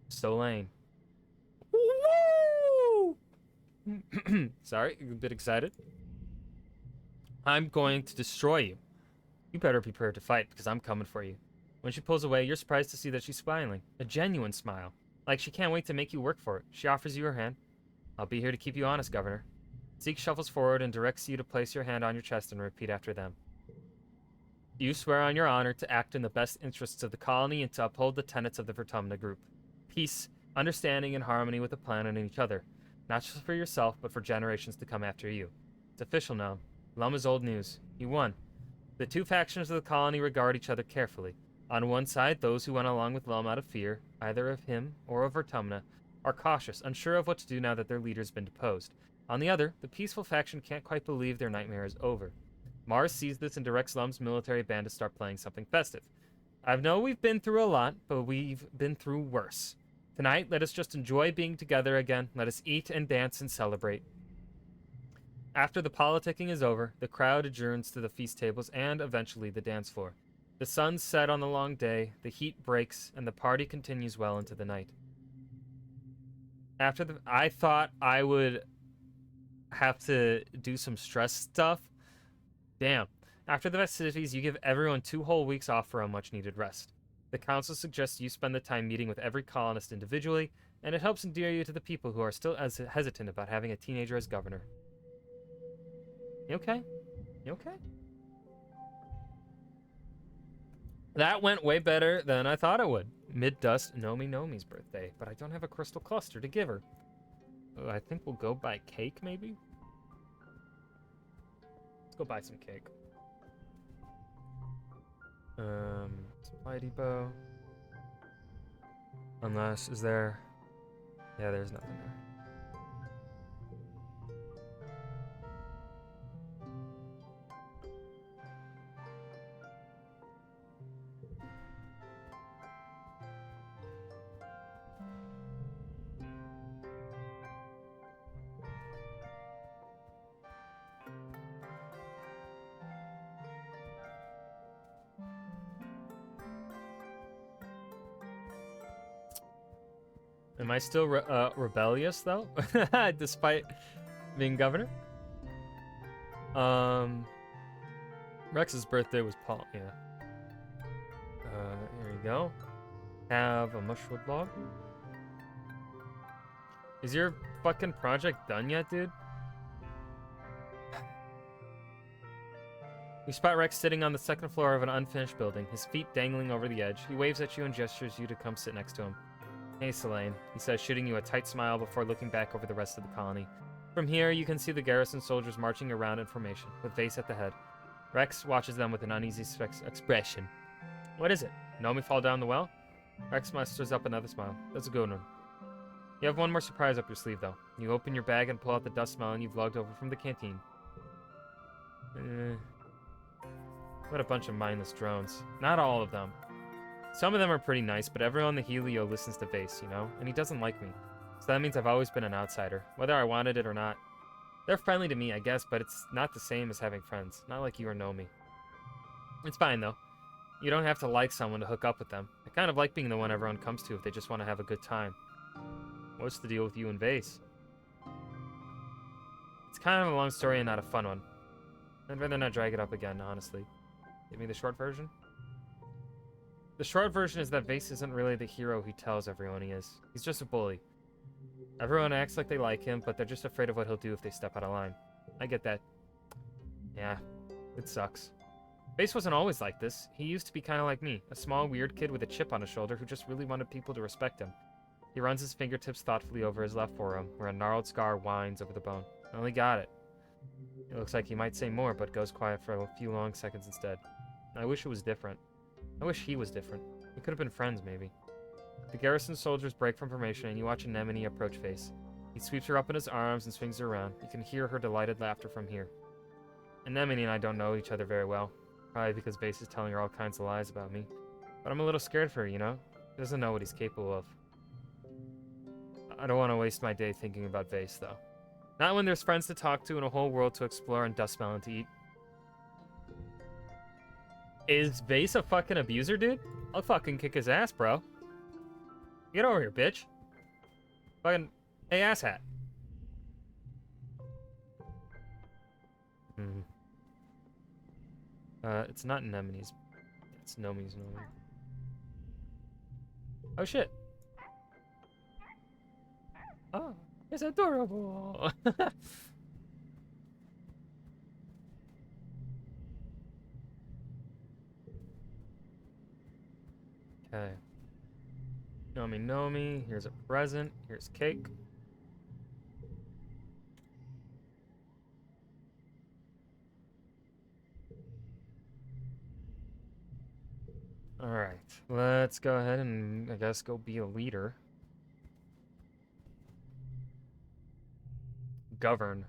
Solane. Woo! Sorry, a bit excited. I'm going to destroy you. You better be prepared to fight, because I'm coming for you. When she pulls away, you're surprised to see that she's smiling. A genuine smile. Like she can't wait to make you work for it. She offers you her hand. I'll be here to keep you honest, Governor. Zeke shuffles forward and directs you to place your hand on your chest and repeat after them. You swear on your honor to act in the best interests of the colony and to uphold the tenets of the Vertumna Group. Peace, understanding, and harmony with the planet and each other. Not just for yourself, but for generations to come after you. It's official now. Lum is old news. You won. The 2 factions of the colony regard each other carefully. On one side, those who went along with Lum out of fear, either of him or of Vertumna, are cautious, unsure of what to do now that their leader's been deposed. On the other, the peaceful faction can't quite believe their nightmare is over. Mars sees this and directs Lum's military band to start playing something festive. I know we've been through a lot, but we've been through worse. Tonight, let us just enjoy being together again. Let us eat and dance and celebrate. After the politicking is over, the crowd adjourns to the feast tables and, eventually, the dance floor. The sun's set on the long day, the heat breaks, and the party continues well into the night. I thought I would have to do some stress stuff. Damn. After the festivities, you give everyone 2 whole weeks off for a much-needed rest. The council suggests you spend the time meeting with every colonist individually, and it helps endear you to the people who are still as hesitant about having a teenager as governor. You okay? You okay? That went way better than I thought it would. Mid-dust, Nomi's birthday, but I don't have a crystal cluster to give her. I think we'll go buy cake, maybe? Let's go buy some cake. Supply depot. Unless, is there... Yeah, there's nothing there. Am I still rebellious, though? Despite being governor? Rex's birthday was Paul, yeah. Here you go. Have a mushwood log. Is your fucking project done yet, dude? You spot Rex sitting on the second floor of an unfinished building, his feet dangling over the edge. He waves at you and gestures you to come sit next to him. Hey, Selene, he says, shooting you a tight smile before looking back over the rest of the colony. From here, you can see the garrison soldiers marching around in formation, with Vase at the head. Rex watches them with an uneasy expression. What is it? Nomi fall down the well? Rex musters up another smile. That's a good one. You have one more surprise up your sleeve, though. You open your bag and pull out the dust melon you've lugged over from the canteen. What a bunch of mindless drones. Not all of them. Some of them are pretty nice, but everyone on the Helio listens to Vase, you know? And he doesn't like me. So that means I've always been an outsider, whether I wanted it or not. They're friendly to me, I guess, but it's not the same as having friends. Not like you or Nomi. It's fine, though. You don't have to like someone to hook up with them. I kind of like being the one everyone comes to if they just want to have a good time. What's the deal with you and Vase? It's kind of a long story and not a fun one. I'd rather not drag it up again, honestly. Give me the short version? The short version is that Vase isn't really the hero he tells everyone he is. He's just a bully. Everyone acts like they like him, but they're just afraid of what he'll do if they step out of line. I get that. Yeah, it sucks. Vase wasn't always like this. He used to be kind of like me, a small, weird kid with a chip on his shoulder who just really wanted people to respect him. He runs his fingertips thoughtfully over his left forearm, where a gnarled scar winds over the bone. I only got it. It looks like he might say more, but goes quiet for a few long seconds instead. I wish it was different. I wish he was different. We could have been friends, maybe. The garrison soldiers break from formation, and you watch Anemone approach Vase. He sweeps her up in his arms and swings her around. You can hear her delighted laughter from here. Anemone and I don't know each other very well. Probably because Vase is telling her all kinds of lies about me. But I'm a little scared for her, you know? He doesn't know what he's capable of. I don't want to waste my day thinking about Vase, though. Not when there's friends to talk to and a whole world to explore and dust melon to eat. Is Vase a fucking abuser, dude? I'll fucking kick his ass, bro. Get over here, bitch. Fucking... Hey, asshat. It's not Anemone's. It's Nomi's Nomi. Oh, shit. Oh, it's adorable. Okay. Nomi. Here's a present. Here's cake. Alright. Let's go ahead and, I guess, go be a leader. Govern.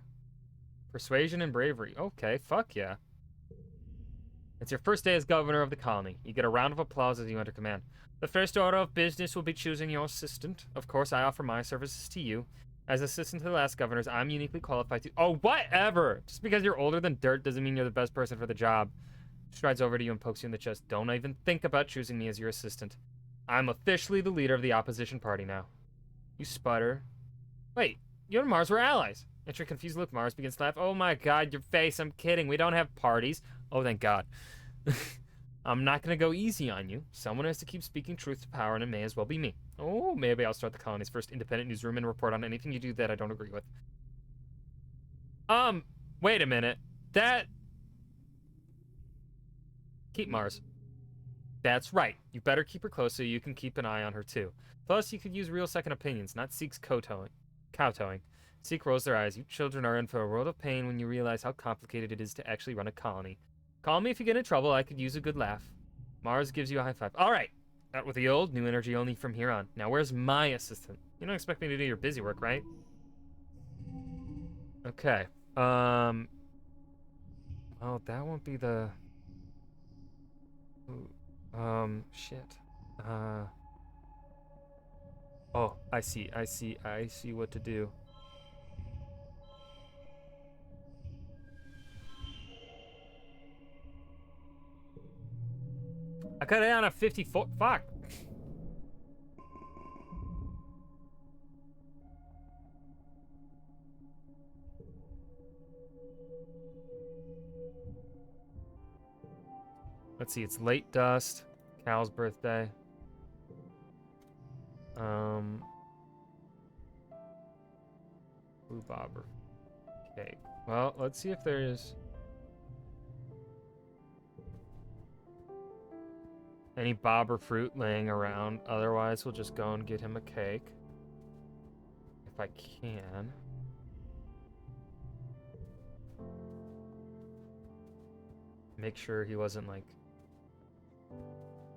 Persuasion and bravery. Okay, fuck yeah. It's your first day as governor of the colony. You get a round of applause as you enter command. The first order of business will be choosing your assistant. Of course, I offer my services to you. As assistant to the last governors, I'm uniquely qualified to... Oh, whatever! Just because you're older than dirt doesn't mean you're the best person for the job. Strides over to you and pokes you in the chest. Don't even think about choosing me as your assistant. I'm officially the leader of the opposition party now. You sputter. Wait, you and Mars were allies. At your confused look, Mars begins to laugh. Oh my god, your face, I'm kidding. We don't have parties. Oh, thank god. I'm not going to go easy on you. Someone has to keep speaking truth to power, and it may as well be me. Oh, maybe I'll start the colony's first independent newsroom and report on anything you do that I don't agree with. Wait a minute. That... Keep Mars. That's right. You better keep her close so you can keep an eye on her, too. Plus, you could use real second opinions, not Zeke's kowtowing. Zeke rolls their eyes. You children are in for a world of pain when you realize how complicated it is to actually run a colony. Call me if you get in trouble. I could use a good laugh. Mars gives you a high five. All right. Out with the old, new energy only from here on. Now, where's my assistant? You don't expect me to do your busy work, right? Okay. Oh, that won't be the... Shit. Oh, I see what to do. I cut it on a 54. Fuck. Let's see, it's late dust. Cal's birthday. Blue bobber. Okay. Well, let's see if there's any bobber fruit laying around. Otherwise, we'll just go and get him a cake. If I can. Make sure he wasn't like...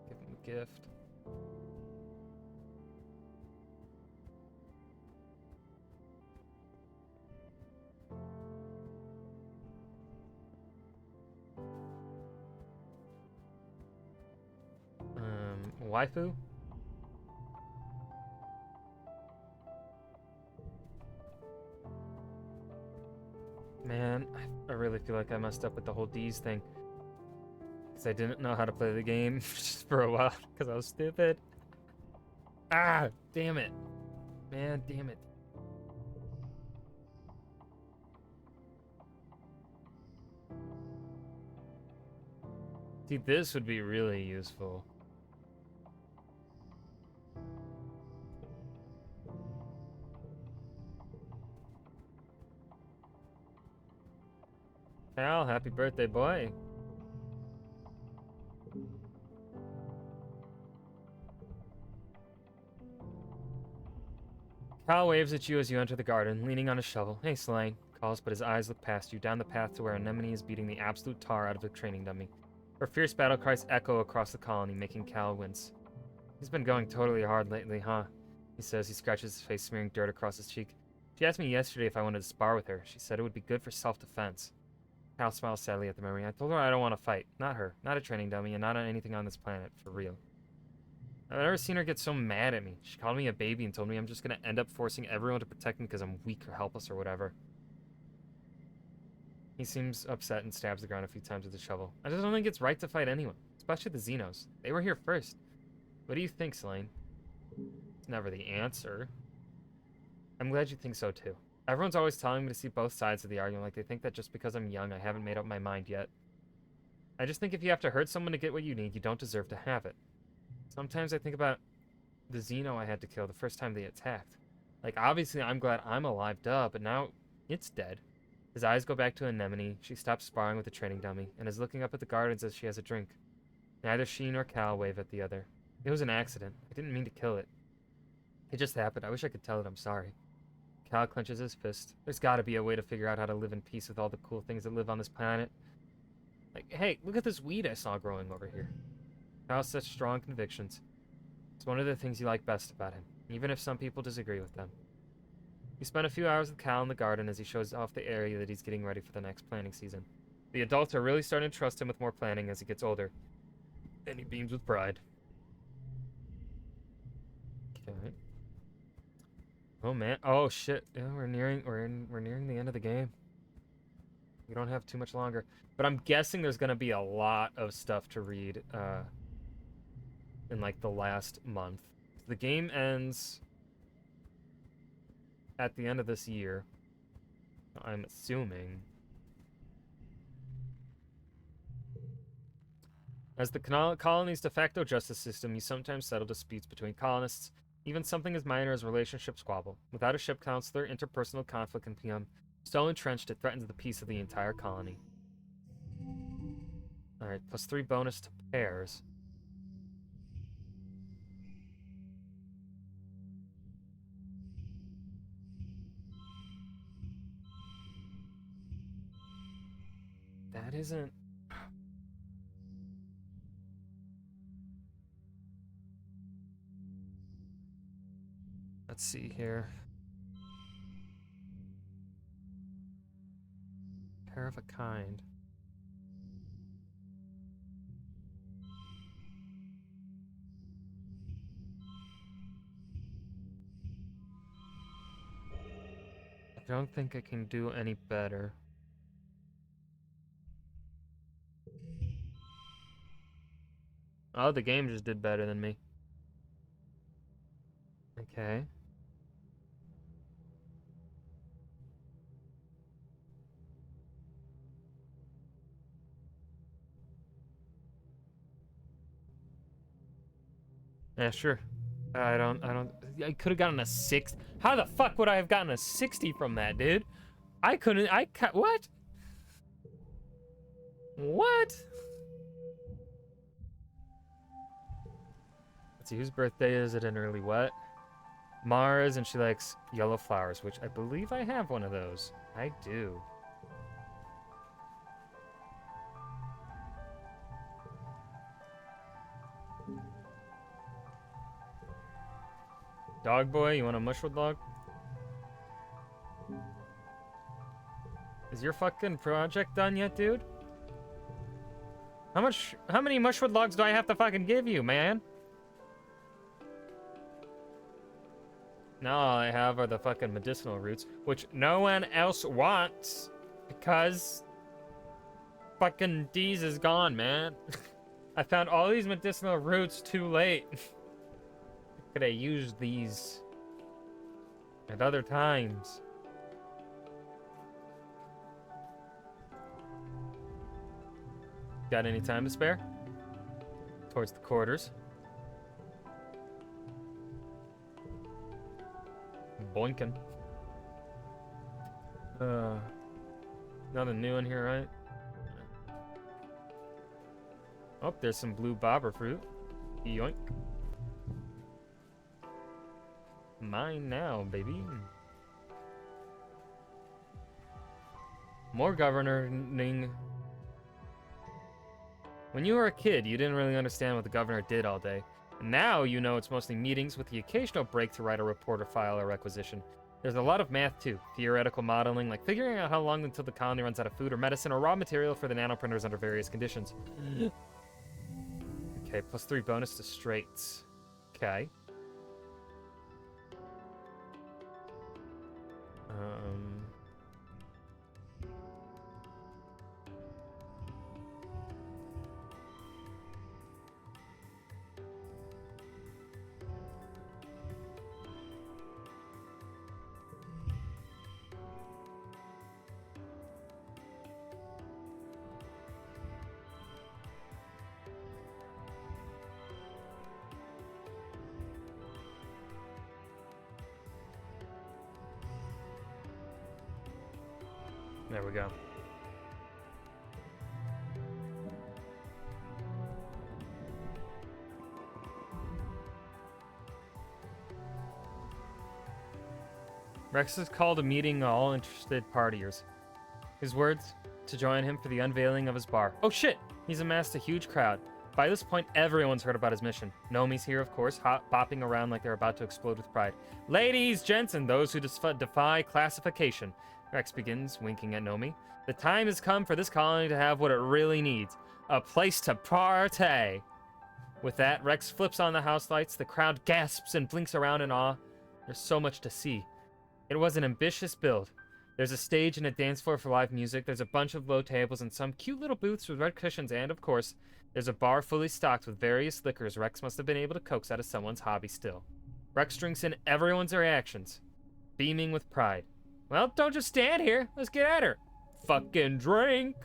Give him a gift. Waifu? Man, I really feel like I messed up with the whole D's thing. Because I didn't know how to play the game just for a while because I was stupid. Ah, damn it. Man, damn it. See, this would be really useful. Cal, happy birthday, boy. Cal waves at you as you enter the garden, leaning on a shovel. Hey, Slane, calls, but his eyes look past you, down the path to where Anemone is beating the absolute tar out of a training dummy. Her fierce battle cries echo across the colony, making Cal wince. He's been going totally hard lately, huh? He says, he scratches his face, smearing dirt across his cheek. She asked me yesterday if I wanted to spar with her. She said it would be good for self-defense. Cal smiles sadly at the memory. I told her I don't want to fight. Not her. Not a training dummy, and not on anything on this planet, for real. I've never seen her get so mad at me. She called me a baby and told me I'm just gonna end up forcing everyone to protect me because I'm weak or helpless or whatever. He seems upset and stabs the ground a few times with the shovel. I just don't think it's right to fight anyone, especially the Xenos. They were here first. What do you think, Slane? It's never the answer. I'm glad you think so too. Everyone's always telling me to see both sides of the argument, like they think that just because I'm young, I haven't made up my mind yet. I just think if you have to hurt someone to get what you need, you don't deserve to have it. Sometimes I think about the Xeno I had to kill the first time they attacked. Like, obviously I'm glad I'm alive, duh, but now it's dead. His eyes go back to Anemone. She stops sparring with the training dummy and is looking up at the gardens as she has a drink. Neither she nor Cal wave at the other. It was an accident. I didn't mean to kill it. It just happened. I wish I could tell it I'm sorry. Cal clenches his fist. There's gotta be a way to figure out how to live in peace with all the cool things that live on this planet. Like, hey, look at this weed I saw growing over here. Cal has such strong convictions. It's one of the things you like best about him, even if some people disagree with them. You spend a few hours with Cal in the garden as he shows off the area that he's getting ready for the next planting season. The adults are really starting to trust him with more planting as he gets older, and he beams with pride. Okay. Oh man! Oh shit! Yeah, we're nearing the end of the game. We don't have too much longer, but I'm guessing there's gonna be a lot of stuff to read in like the last month. The game ends at the end of this year, I'm assuming. As the colony's de facto justice system, you sometimes settle disputes between colonists, even something as minor as relationship squabble. Without a ship counselor, interpersonal conflict can become so entrenched it threatens the peace of the entire colony. Alright, +3 bonus to pairs. That isn't... Let's see here. Pair of a kind. I don't think I can do any better. Oh, the game just did better than me. Okay. Yeah, sure. I could have gotten a 6. How the fuck would I have gotten a 60 from that, dude? What? What? Let's see, whose birthday is it in early what? Mars, and she likes yellow flowers, which I believe I have one of those. I do. Dog boy, you want a mushroom dog? Is your fucking project done yet, dude? How many mushroom logs do I have to fucking give you, man? No, all I have are the fucking medicinal roots, which no one else wants because fucking D's is gone, man. I found all these medicinal roots too late. Could I use these at other times? Got any time to spare? Towards the quarters. Boinking. Nothing new in here, right? Oh, there's some blue bobber fruit. Yoink. Mine now, baby. More governing. When you were a kid, you didn't really understand what the governor did all day. Now you know it's mostly meetings with the occasional break to write a report or file a requisition. There's a lot of math too, theoretical modeling, like figuring out how long until the colony runs out of food or medicine or raw material for the nanoprinters under various conditions. Okay, +3 bonus to straights. Okay. There we go. Rex has called a meeting of all interested partiers. His words, to join him for the unveiling of his bar. Oh shit! He's amassed a huge crowd. By this point, everyone's heard about his mission. Nomi's here, of course, bopping around like they're about to explode with pride. Ladies, gents, and those who defy classification. Rex begins, winking at Nomi. The time has come for this colony to have what it really needs. A place to partay. With that, Rex flips on the house lights. The crowd gasps and blinks around in awe. There's so much to see. It was an ambitious build. There's a stage and a dance floor for live music. There's a bunch of low tables and some cute little booths with red cushions. And, of course, there's a bar fully stocked with various liquors Rex must have been able to coax out of someone's hobby still. Rex drinks in everyone's reactions, beaming with pride. Well, don't just stand here. Let's get at her. Fucking drink.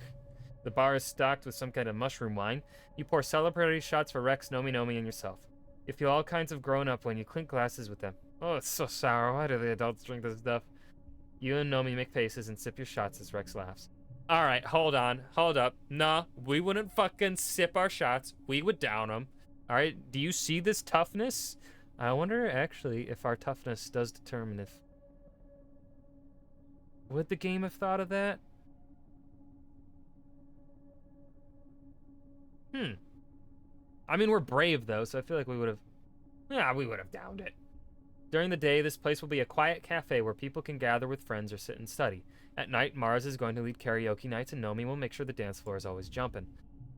The bar is stocked with some kind of mushroom wine. You pour celebratory shots for Rex, Nomi, and yourself. You feel all kinds of grown up when you clink glasses with them. Oh, it's so sour. Why do the adults drink this stuff? You and Nomi make faces and sip your shots as Rex laughs. Alright, hold on. Hold up. Nah, we wouldn't fucking sip our shots. We would down them. Alright, do you see this toughness? I wonder, actually, if our toughness does determine if... Would the game have thought of that? Hmm. I mean, we're brave, though, so I feel like we would have... Yeah, we would have downed it. During the day, this place will be a quiet cafe where people can gather with friends or sit and study. At night, Mars is going to lead karaoke nights, and Nomi will make sure the dance floor is always jumping.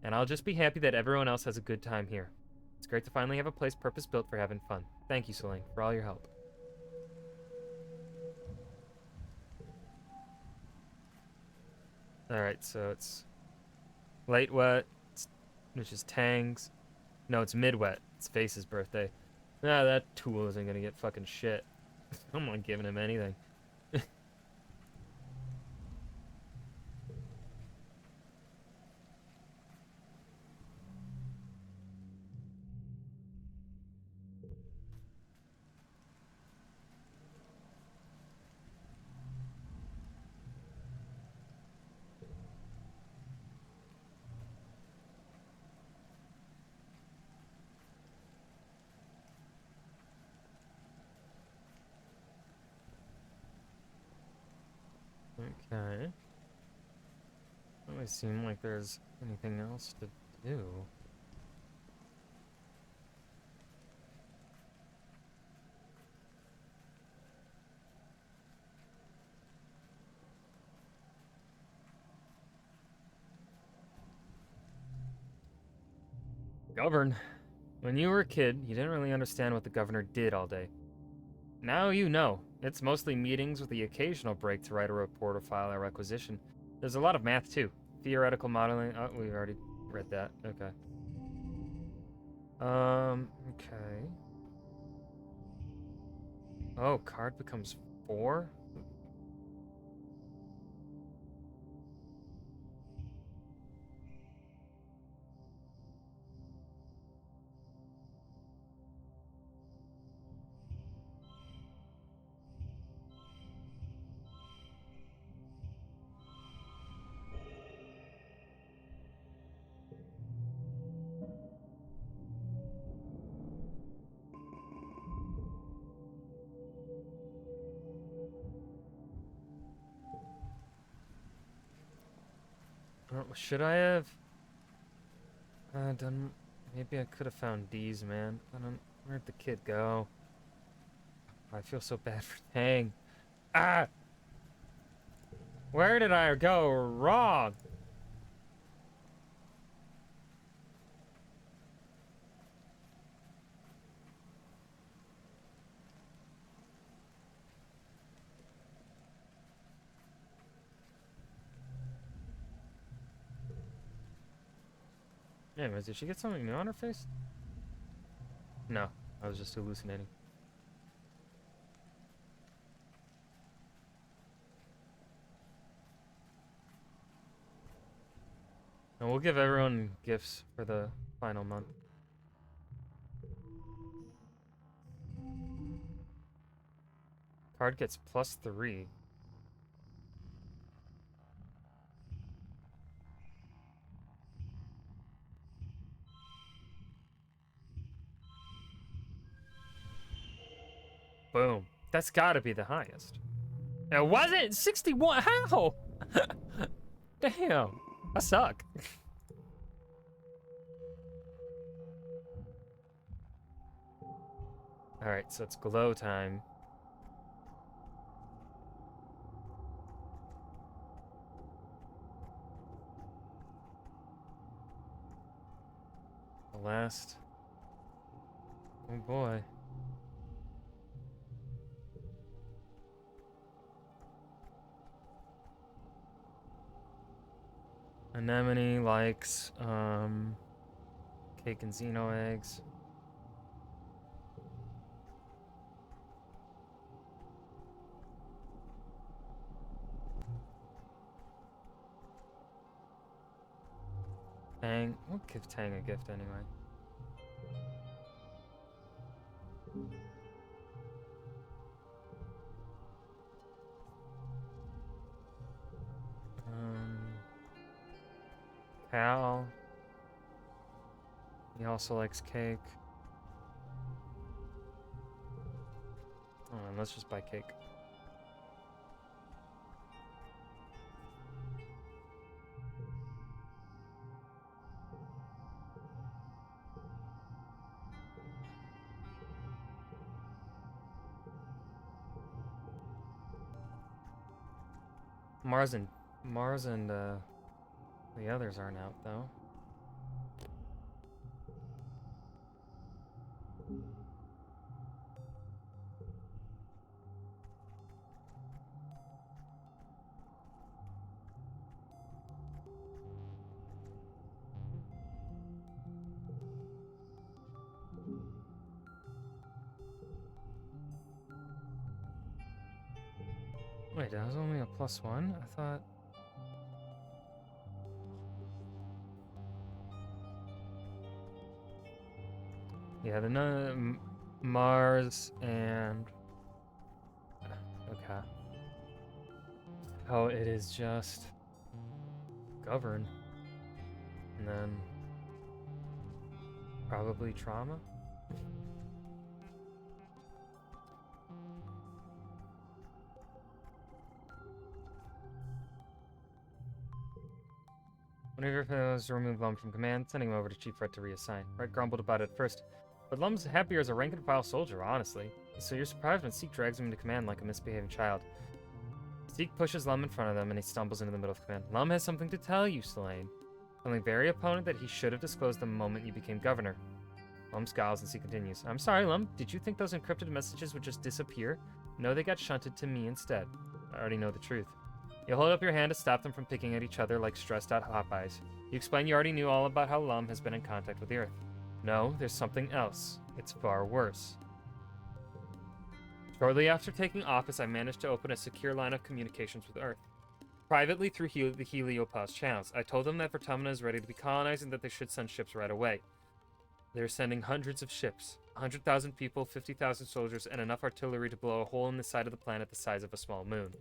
And I'll just be happy that everyone else has a good time here. It's great to finally have a place purpose-built for having fun. Thank you, Celine, for all your help. Alright, so it's late wet, which is Tang's. No, it's mid wet. It's Face's birthday. Nah, that tool isn't gonna get fucking shit. I'm not giving him anything. Okay. Doesn't really seem like there's anything else to do. Govern. When you were a kid, you didn't really understand what the governor did all day. Now you know. It's mostly meetings with the occasional break to write a report or file a requisition. There's a lot of math, too. Theoretical modeling. Oh, we already read that. Okay. Okay. Oh, card becomes 4? Should I have done... Maybe I could have found D's, man. I don't... Where'd the kid go? I feel so bad for Tang. Ah! Where did I go wrong? Anyways, did she get something new on her face? No, I was just hallucinating. And we'll give everyone gifts for the final month. Card gets +3. Boom. That's gotta be the highest. It wasn't! 61! How? Damn. I suck. Alright, so it's glow time. The last... Oh boy. Anemone likes, cake and Xeno eggs. Tang. We'll give Tang a gift anyway. Cal. He also likes cake. Oh, and let's just buy cake. Mars and the others aren't out though. Wait, that was only a +1? I thought. Yeah, the Mars and okay. Oh, it is just govern, and then probably trauma. One of your fellows to remove Lum from command, sending him over to Chief Red to reassign. Red grumbled about it at first, but Lum's happier as a rank-and-file soldier, honestly. So you're surprised when Seek drags him into command like a misbehaving child. Seek pushes Lum in front of them, and he stumbles into the middle of command. Lum has something to tell you, Selene. Something very opponent that he should have disclosed the moment you became governor. Lum scowls and Seek continues. I'm sorry, Lum. Did you think those encrypted messages would just disappear? No, they got shunted to me instead. I already know the truth. You hold up your hand to stop them from picking at each other like stressed-out Popeyes. You explain you already knew all about how Lum has been in contact with the Earth. No, there's something else. It's far worse. Shortly after taking office, I managed to open a secure line of communications with Earth. Privately through the Heliopause channels, I told them that Vertumina is ready to be colonized and that they should send ships right away. They're sending hundreds of ships, 100,000 people, 50,000 soldiers, and enough artillery to blow a hole in the side of the planet the size of a small moon.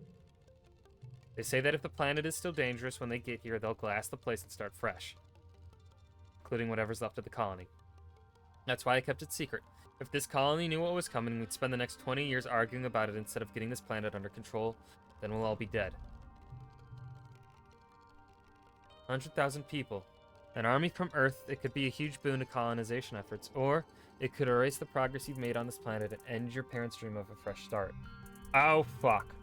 They say that if the planet is still dangerous when they get here, they'll glass the place and start fresh, including whatever's left of the colony. That's why I kept it secret. If this colony knew what was coming, we'd spend the next 20 years arguing about it instead of getting this planet under control. Then we'll all be dead. 100,000 people. An army from Earth, it could be a huge boon to colonization efforts, or it could erase the progress you've made on this planet and end your parents' dream of a fresh start. Oh, fuck.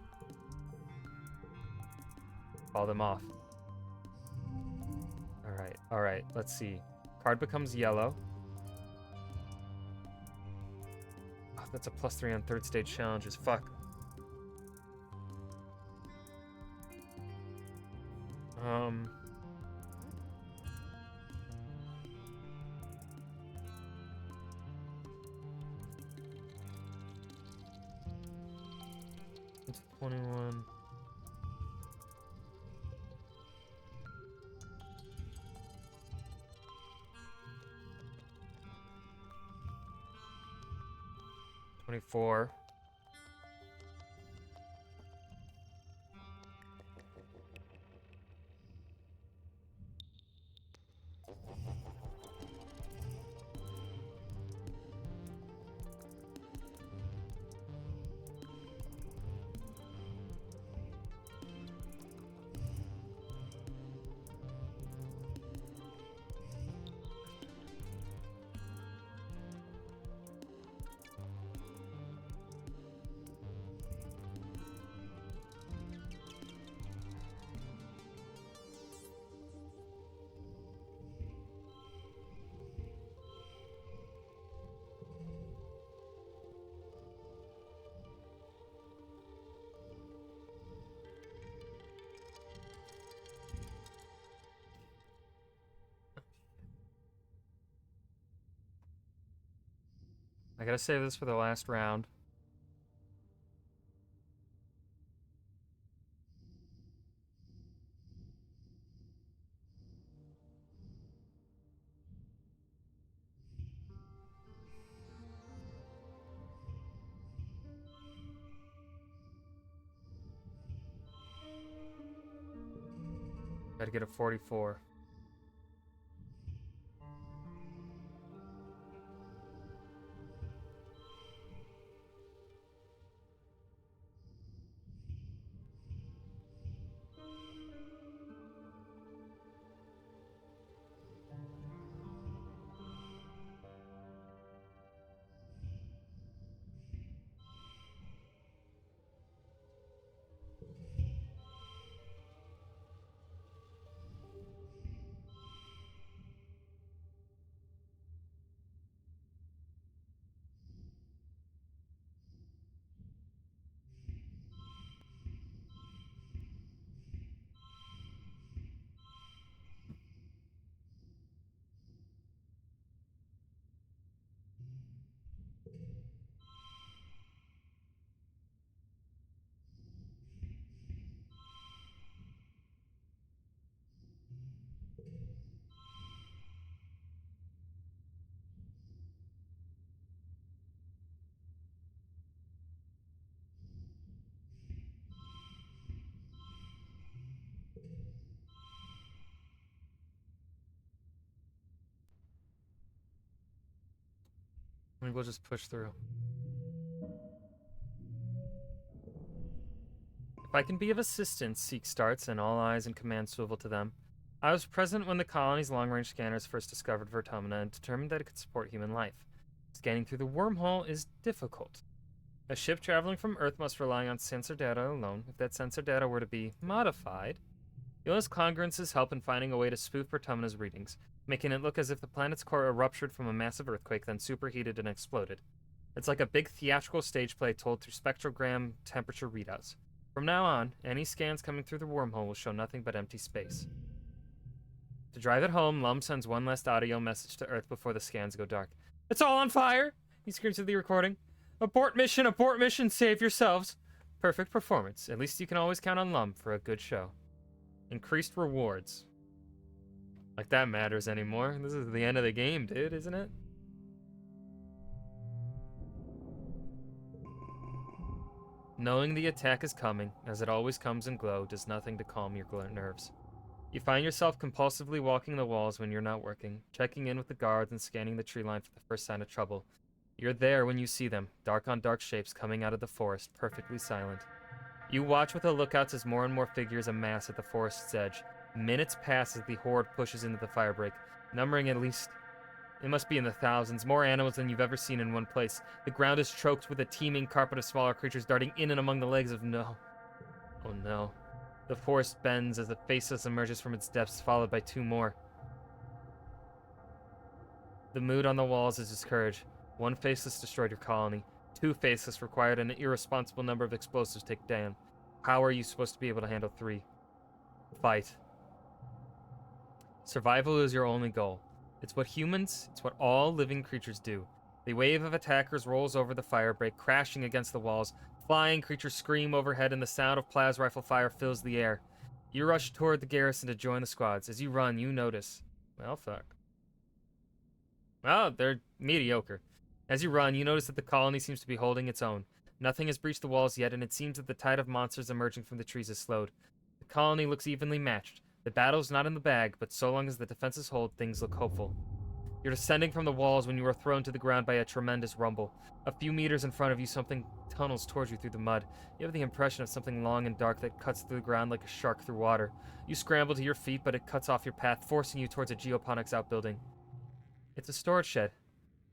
Call them off. Alright, let's see. Card becomes yellow. Oh, that's a +3 on third stage challenges. Fuck. It's 21. $24. I gotta save this for the last round. Gotta get a 44. Maybe we'll just push through. If I can be of assistance, Seek starts, and all eyes and command swivel to them. I was present when the colony's long-range scanners first discovered Vertomina and determined that it could support human life. Scanning through the wormhole is difficult. A ship traveling from Earth must rely on sensor data alone. If that sensor data were to be modified, you'll use congruence's help in finding a way to spoof Vertomina's readings, making it look as if the planet's core erupted from a massive earthquake, then superheated and exploded. It's like a big theatrical stage play told through spectrogram temperature readouts. From now on, any scans coming through the wormhole will show nothing but empty space. To drive it home, Lum sends one last audio message to Earth before the scans go dark. It's all on fire! He screams through the recording. Abort mission, save yourselves. Perfect performance. At least you can always count on Lum for a good show. Increased rewards. Like that matters anymore. This is the end of the game, dude, isn't it? Knowing the attack is coming, as it always comes in glow, does nothing to calm your nerves. You find yourself compulsively walking the walls when you're not working, checking in with the guards and scanning the tree line for the first sign of trouble. You're there when you see them, dark on dark shapes coming out of the forest, perfectly silent. You watch with the lookouts as more and more figures amass at the forest's edge. Minutes pass as the horde pushes into the firebreak, numbering at least... It must be in the thousands, more animals than you've ever seen in one place. The ground is choked with a teeming carpet of smaller creatures darting in and among the legs of no. Oh no. The forest bends as the Faceless emerges from its depths, followed by two more. The mood on the walls is discouraged. One Faceless destroyed your colony. Two Faceless required an irresponsible number of explosives to take down. How are you supposed to be able to handle three? Fight. Survival is your only goal. It's what all living creatures do. The wave of attackers rolls over the firebreak, crashing against the walls. Flying creatures scream overhead, and the sound of plas rifle fire fills the air. You rush toward the garrison to join the squads. As you run, you notice... Well, fuck. Well, they're mediocre. As you run, you notice that the colony seems to be holding its own. Nothing has breached the walls yet, and it seems that the tide of monsters emerging from the trees has slowed. The colony looks evenly matched. The battle's not in the bag, but so long as the defenses hold, things look hopeful. You're descending from the walls when you are thrown to the ground by a tremendous rumble. A few meters in front of you, something tunnels towards you through the mud. You have the impression of something long and dark that cuts through the ground like a shark through water. You scramble to your feet, but it cuts off your path, forcing you towards a geoponics outbuilding. It's a storage shed.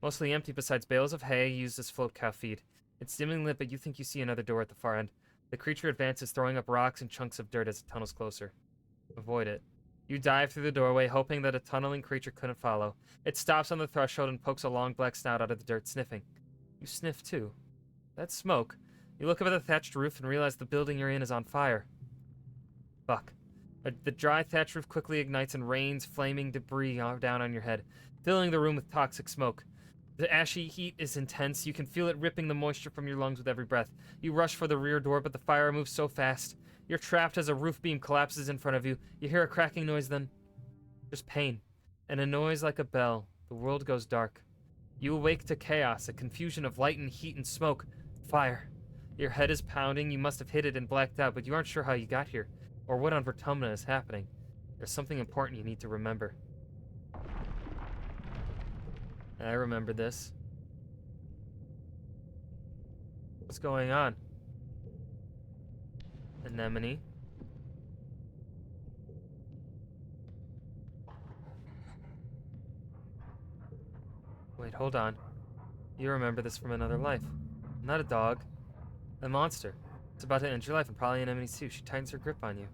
Mostly empty besides bales of hay used as float cow feed. It's dimly lit, but you think you see another door at the far end. The creature advances, throwing up rocks and chunks of dirt as it tunnels closer. Avoid it. You dive through the doorway, hoping that a tunneling creature couldn't follow. It stops on the threshold and pokes a long black snout out of the dirt, sniffing. You sniff too. That's smoke. You look up at the thatched roof and realize the building you're in is on fire. Fuck. The dry thatch roof quickly ignites and rains flaming debris down on your head, filling the room with toxic smoke. The ashy heat is intense. You can feel it ripping the moisture from your lungs with every breath. You rush for the rear door, but the fire moves so fast. You're trapped as a roof beam collapses in front of you. You hear a cracking noise, then there's pain, and a noise like a bell. The world goes dark. You awake to chaos, a confusion of light and heat and smoke. Fire. Your head is pounding. You must have hit it and blacked out, but you aren't sure how you got here, or what on Vertomina is happening. There's something important you need to remember. I remember this. What's going on? Anemone. Wait, hold on. You remember this from another life. Not a dog. A monster. It's about to end your life, and probably Anemone's too. She tightens her grip on you.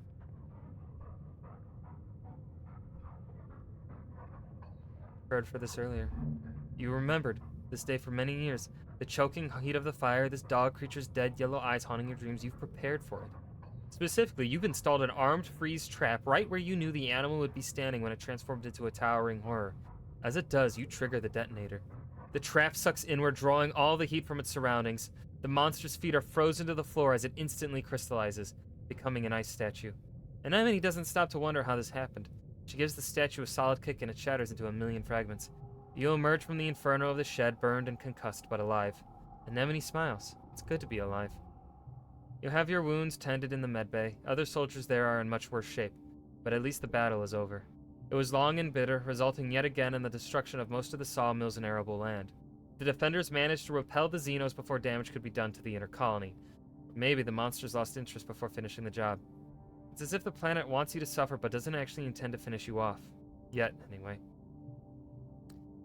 Heard for this earlier. You remembered this day for many years. The choking heat of the fire, this dog creature's dead yellow eyes haunting your dreams. You've prepared for it. Specifically, you've installed an armed freeze trap right where you knew the animal would be standing when it transformed into a towering horror. As it does, you trigger the detonator. The trap sucks inward, drawing all the heat from its surroundings. The monster's feet are frozen to the floor as it instantly crystallizes, becoming an ice statue. Anemone doesn't stop to wonder how this happened. She gives the statue a solid kick and it shatters into a million fragments. You emerge from the inferno of the shed, burned and concussed, but alive. Anemone smiles. It's good to be alive. You have your wounds tended in the medbay. Other soldiers there are in much worse shape, but at least the battle is over. It was long and bitter, resulting yet again in the destruction of most of the sawmills in arable land. The defenders managed to repel the Xenos before damage could be done to the inner colony. Maybe the monsters lost interest before finishing the job. It's as if the planet wants you to suffer but doesn't actually intend to finish you off. Yet, anyway.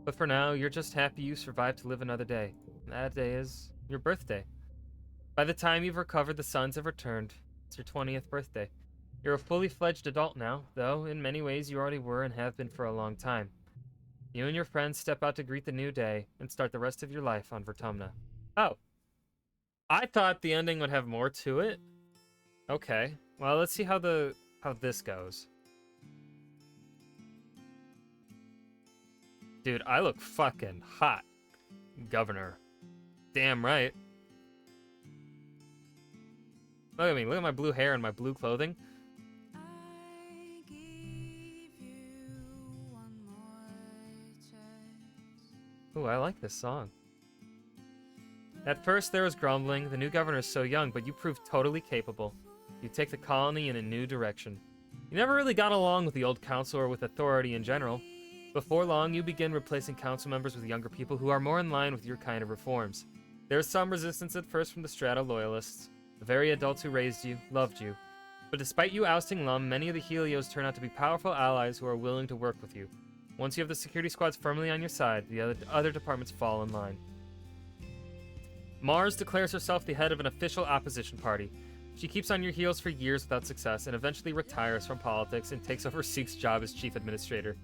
But for now, you're just happy you survived to live another day. And that day is your birthday. By the time you've recovered, the suns have returned. It's your 20th birthday. You're a fully fledged adult now, though in many ways you already were and have been for a long time. You and your friends step out to greet the new day and start the rest of your life on Vertumna. Oh. I thought the ending would have more to it. Okay. Well, let's see how this goes. Dude, I look fucking hot, Governor. Damn right. Look at me. Look at my blue hair and my blue clothing. Ooh, I like this song. At first, there was grumbling. The new governor is so young, but you proved totally capable. You take the colony in a new direction. You never really got along with the old council or with authority in general. Before long, you begin replacing council members with younger people who are more in line with your kind of reforms. There is some resistance at first from the Strata loyalists, the very adults who raised you, loved you. But despite you ousting Lum, many of the Helios turn out to be powerful allies who are willing to work with you. Once you have the security squads firmly on your side, the other departments fall in line. Mars declares herself the head of an official opposition party. She keeps on your heels for years without success and eventually retires from politics and takes over Seek's job as chief administrator.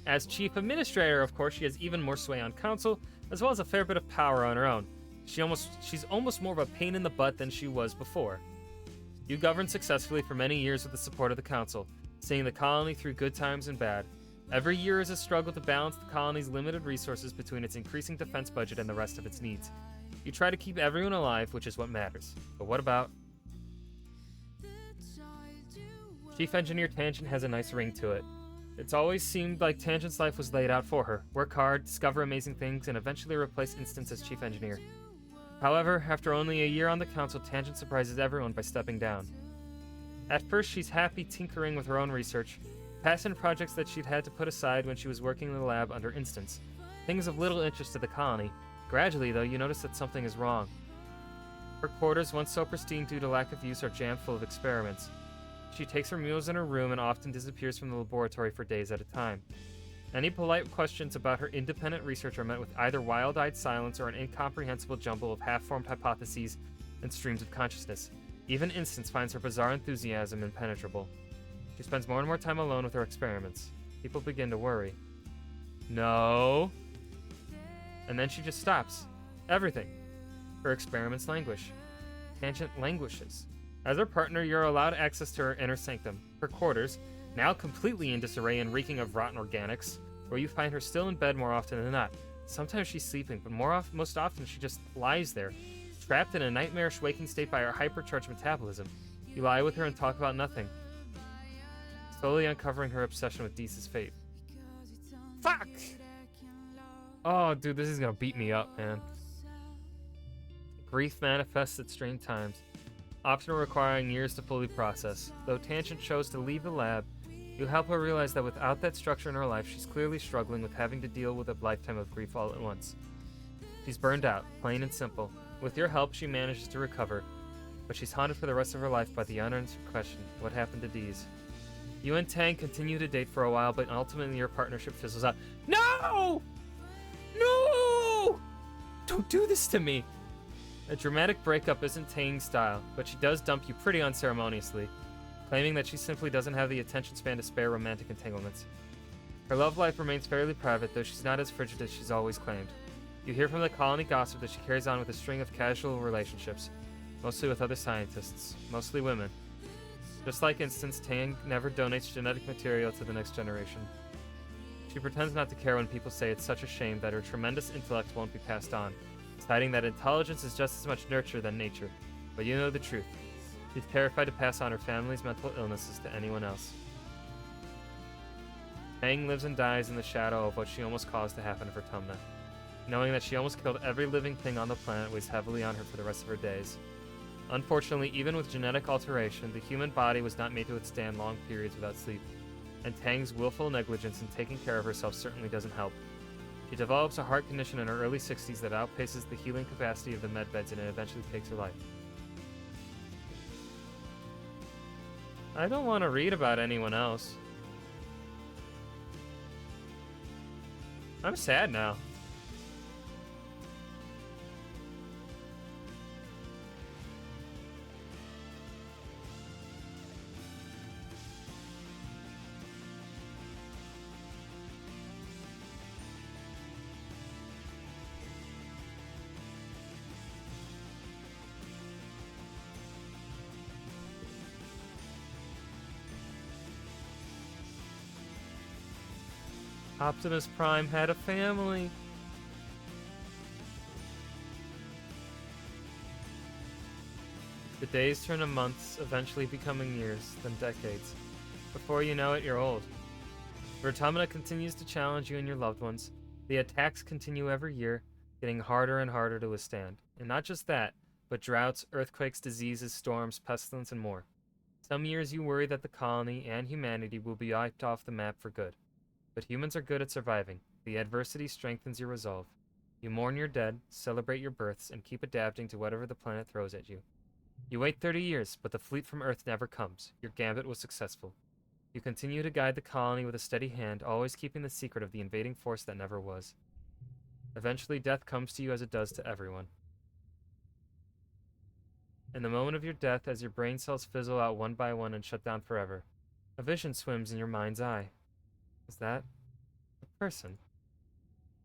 As chief administrator, of course, she has even more sway on council, as well as a fair bit of power on her own. She's almost more of a pain in the butt than she was before. You governed successfully for many years with the support of the council, seeing the colony through good times and bad. Every year is a struggle to balance the colony's limited resources between its increasing defense budget and the rest of its needs. You try to keep everyone alive, which is what matters. But what about... Chief Engineer Tangent has a nice ring to it. It's always seemed like Tangent's life was laid out for her. Work hard, discover amazing things, and eventually replace Instance as Chief Engineer. However, after only a year on the council, Tangent surprises everyone by stepping down. At first, she's happy tinkering with her own research, passing projects that she'd had to put aside when she was working in the lab under Instance. Things of little interest to the colony. Gradually, though, you notice that something is wrong. Her quarters, once so pristine due to lack of use, are jammed full of experiments. She takes her meals in her room and often disappears from the laboratory for days at a time. Any polite questions about her independent research are met with either wild-eyed silence or an incomprehensible jumble of half-formed hypotheses and streams of consciousness. Even Instance finds her bizarre enthusiasm impenetrable. She spends more and more time alone with her experiments. People begin to worry. No. And then she just stops. Everything. Her experiments languish. Tangent languishes. As her partner, you're allowed access to her inner sanctum, her quarters, now completely in disarray and reeking of rotten organics, where you find her still in bed more often than not. Sometimes she's sleeping, but most often she just lies there, trapped in a nightmarish waking state by her hypercharged metabolism. You lie with her and talk about nothing, slowly uncovering her obsession with Deese's fate. Fuck! Oh, dude, this is gonna beat me up, man. Grief manifests at strange times, often requiring years to fully process. Though Tangent chose to leave the lab, you help her realize that without that structure in her life, she's clearly struggling with having to deal with a lifetime of grief all at once. She's burned out, plain and simple. With your help, she manages to recover, but she's haunted for the rest of her life by the unanswered question, what happened to Deez? You and Tang continue to date for a while, but ultimately your partnership fizzles out. No! No! Don't do this to me! A dramatic breakup isn't Tang's style, but she does dump you pretty unceremoniously, claiming that she simply doesn't have the attention span to spare romantic entanglements. Her love life remains fairly private, though she's not as frigid as she's always claimed. You hear from the colony gossip that she carries on with a string of casual relationships, mostly with other scientists, mostly women. Just like Instance, Tang never donates genetic material to the next generation. She pretends not to care when people say it's such a shame that her tremendous intellect won't be passed on, citing that intelligence is just as much nurture than nature. But you know the truth. She's terrified to pass on her family's mental illnesses to anyone else. Tang lives and dies in the shadow of what she almost caused to happen to Vertumna. Knowing that she almost killed every living thing on the planet weighs heavily on her for the rest of her days. Unfortunately, even with genetic alteration, the human body was not made to withstand long periods without sleep, and Tang's willful negligence in taking care of herself certainly doesn't help. She develops a heart condition in her early 60s that outpaces the healing capacity of the medbeds, and it eventually takes her life. I don't want to read about anyone else. I'm sad now. Optimus Prime had a family. The days turn to months, eventually becoming years, then decades. Before you know it, you're old. Vertamina continues to challenge you and your loved ones. The attacks continue every year, getting harder and harder to withstand. And not just that, but droughts, earthquakes, diseases, storms, pestilence, and more. Some years you worry that the colony and humanity will be wiped off the map for good. But humans are good at surviving. The adversity strengthens your resolve. You mourn your dead, celebrate your births, and keep adapting to whatever the planet throws at you. You wait 30 years, but the fleet from Earth never comes. Your gambit was successful. You continue to guide the colony with a steady hand, always keeping the secret of the invading force that never was. Eventually, death comes to you as it does to everyone. In the moment of your death, as your brain cells fizzle out one by one and shut down forever, a vision swims in your mind's eye. Is that a person?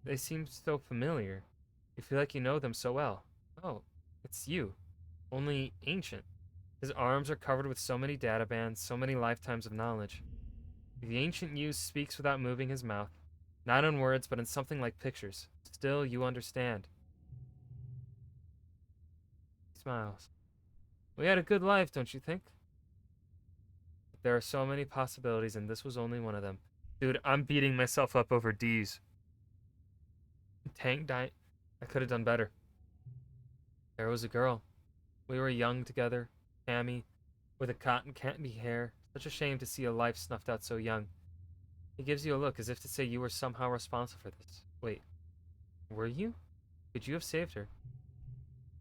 They seem so familiar. You feel like you know them so well. Oh, it's you. Only ancient. His arms are covered with so many data bands, so many lifetimes of knowledge. The ancient you speaks without moving his mouth. Not in words, but in something like pictures. Still, you understand. He smiles. We had a good life, don't you think? But there are so many possibilities, and this was only one of them. Dude, I'm beating myself up over D's. Tank died. I could have done better. There was a girl. We were young together. Tammy, with a cotton candy hair. Such a shame to see a life snuffed out so young. He gives you a look as if to say you were somehow responsible for this. Wait, were you? Could you have saved her?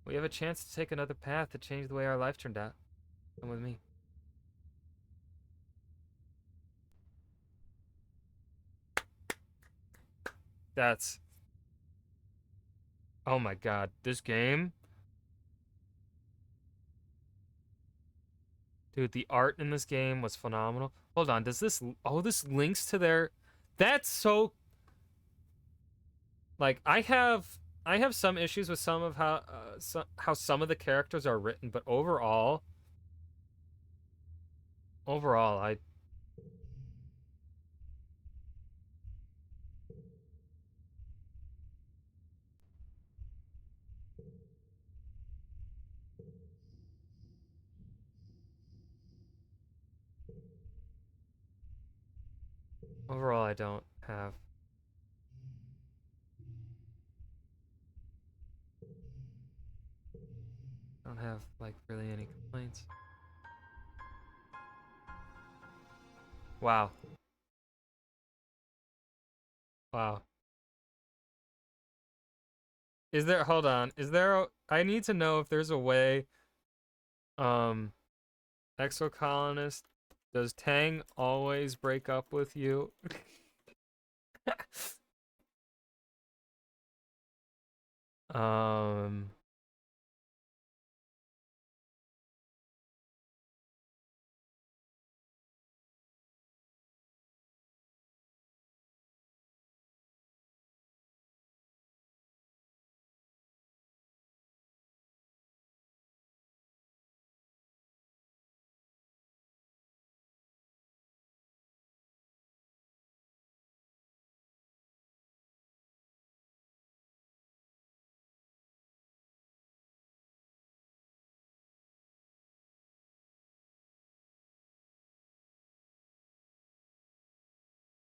We have a chance to take another path to change the way our life turned out. Come with me. That's... Oh my god, this game? Dude, the art in this game was phenomenal. Hold on, does this... Oh, this links to their... That's so... Like, I have some issues with some of how some of the characters are written, but overall, I overall I don't have like really any complaints. Wow. Wow. Is there hold on. Is there I need to know if there's a way um Exocolonist, does Tang always break up with you? um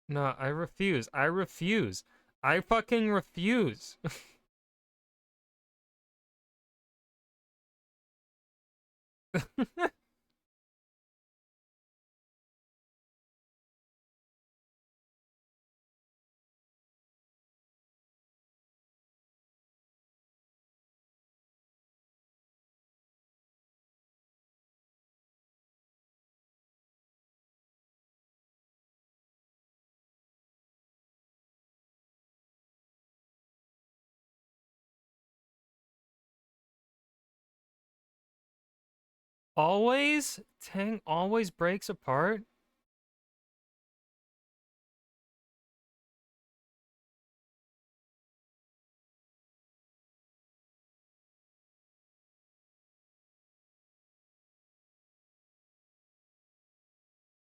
No, I refuse. I refuse. I fucking refuse. Always? Tang always breaks apart?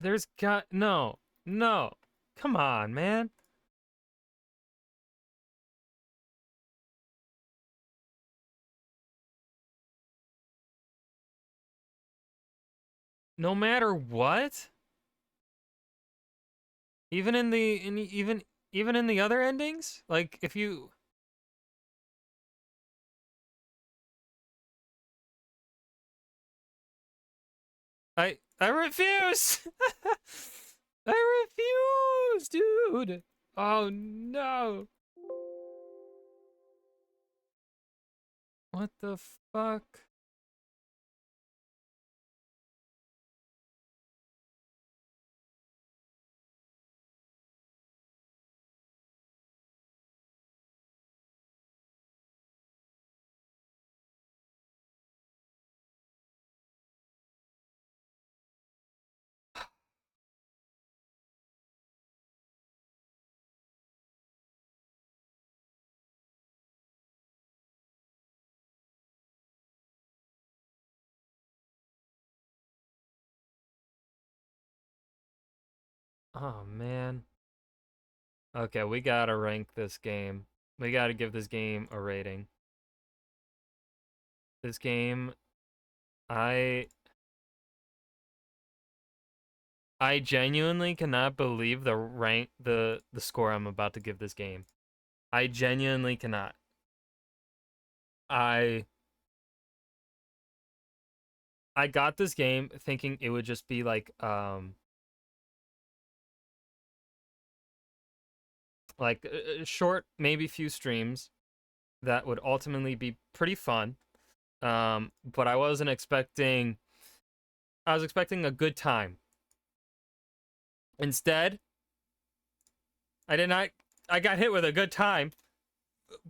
There's got no, no. Come on, man. No matter what, even in the even in the other endings, like if you, I refuse. I refuse, dude. Oh no. What the fuck? Oh man. Okay, we gotta rank this game. We gotta give this game a rating. This game, I I genuinely cannot believe the score I'm about to give this game. I genuinely cannot. I I got this game thinking it would just be like a short, maybe few streams that would ultimately be pretty fun. But I was expecting a good time. Instead, I did not I got hit with a good time,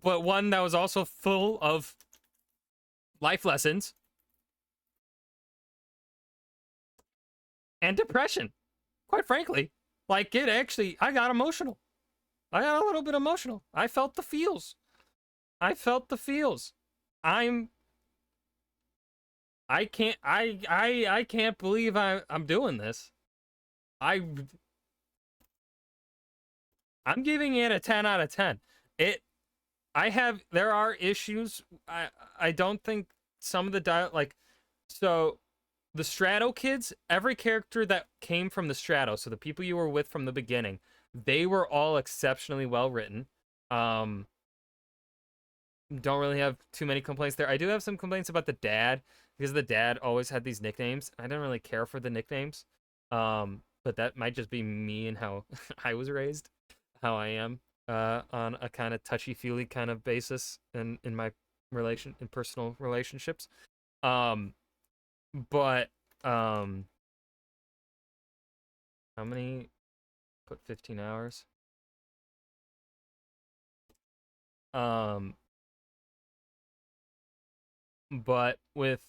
but one that was also full of life lessons and depression. Quite frankly, like it actually I got emotional. I got a little bit emotional. I felt the feels. I felt the feels. I'm I can't believe I'm doing this. I I'm giving it a 10 out of 10. It there are issues. I don't think some of the like so the Strato kids, every character that came from the Strato, so the people you were with from the beginning, they were all exceptionally well written. Um don't really have too many complaints there. I do have some complaints about the dad because the dad always had these nicknames. I didn't really care for the nicknames. But that might just be me and how I was raised, how I am on a kind of touchy-feely kind of basis in my in personal relationships. Um but how many put 15 hours? Um but with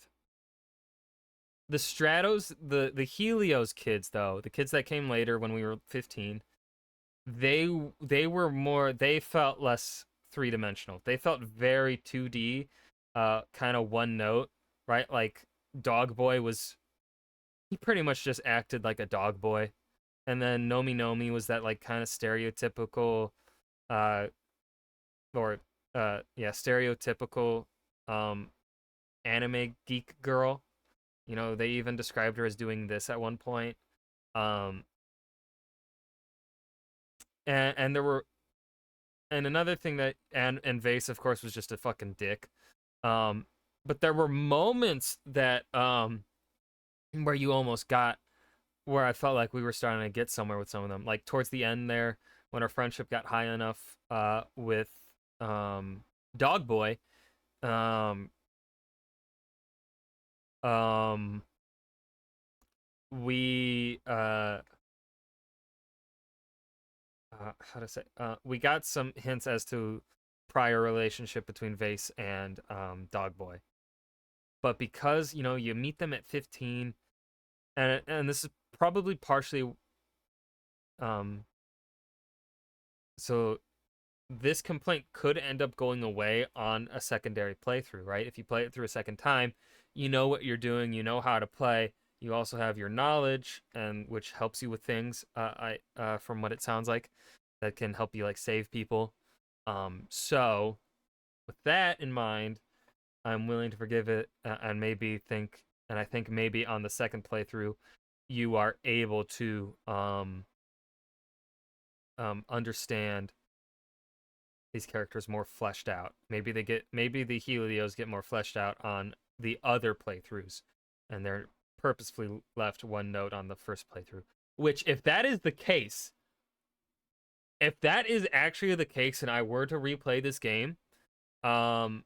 the Stratos, the Helios kids though, the kids that came later when we were 15, they were more they felt less three-dimensional. They felt very 2D, kind of one note, right? Like Dog Boy was he pretty much just acted like a dog boy. And then Nomi Nomi was that like kind of stereotypical uh or yeah, stereotypical um anime geek girl. You know, they even described her as doing this at one point. Um and there were and another thing that and Vase of course was just a fucking dick. Um but there were moments that where you almost got where I felt like we were starting to get somewhere with some of them. Like towards the end there when our friendship got high enough with Dog Boy. Um um we how to say we got some hints as to prior relationship between Vase and Dog Boy. but because you meet them at 15, and this is probably partially um so this complaint could end up going away on a secondary playthrough, right? If you play it through a second time, you know what you're doing, you know how to play. You also have your knowledge, and which helps you with things. From what it sounds like, that can help you like save people. So with that in mind, I'm willing to forgive it, and maybe think, and I think maybe on the second playthrough, you are able to understand these characters more fleshed out. Maybe the Helios get more fleshed out on the other playthroughs, and they're purposefully left one note on the first playthrough. Which, if that is the case, if that is actually the case, and I were to replay this game, and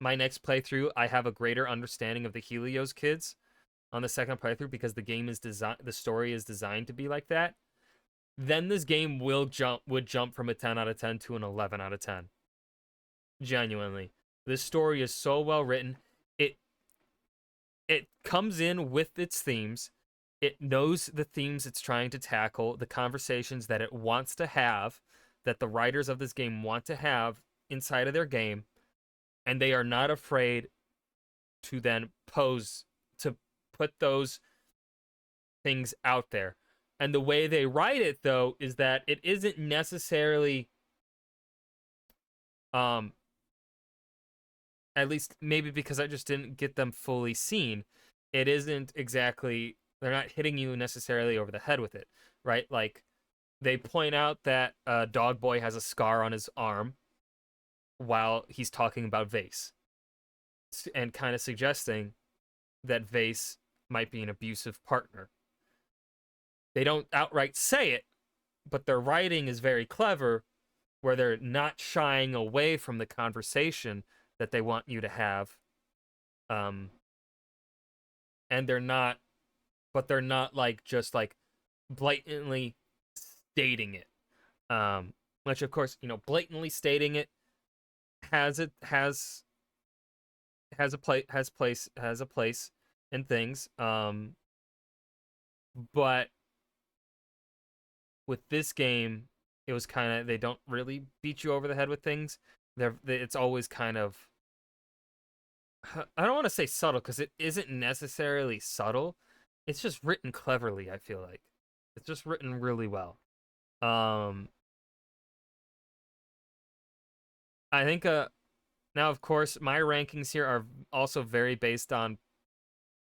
my next playthrough, I have a greater understanding of the Helios kids on the second playthrough because the story is designed to be like that, then this game would jump from a 10 out of 10 to an 11 out of 10. Genuinely. This story is so well written. It it comes in with its themes. It knows the themes it's trying to tackle, the conversations that it wants to have, that the writers of this game want to have inside of their game, and they are not afraid to then to put those things out there. And the way they write it, though, is that it isn't necessarily, at least maybe because I just didn't get them fully seen, it isn't exactly, they're not hitting you necessarily over the head with it, right? Like, they point out that Dog Boy has a scar on his arm while he's talking about Vase, and kind of suggesting that Vase might be an abusive partner. They don't outright say it, but their writing is very clever, where they're not shying away from the conversation that they want you to have. And they're not like just like blatantly stating it. Which of course, blatantly stating it has a place in things. But with this game, it was kind of, they don't really beat you over the head with things. It's always kind of, I don't want to say subtle because it isn't necessarily subtle. It's just written cleverly, I feel like. It's just written really well. Um I think now of course my rankings here are also very based on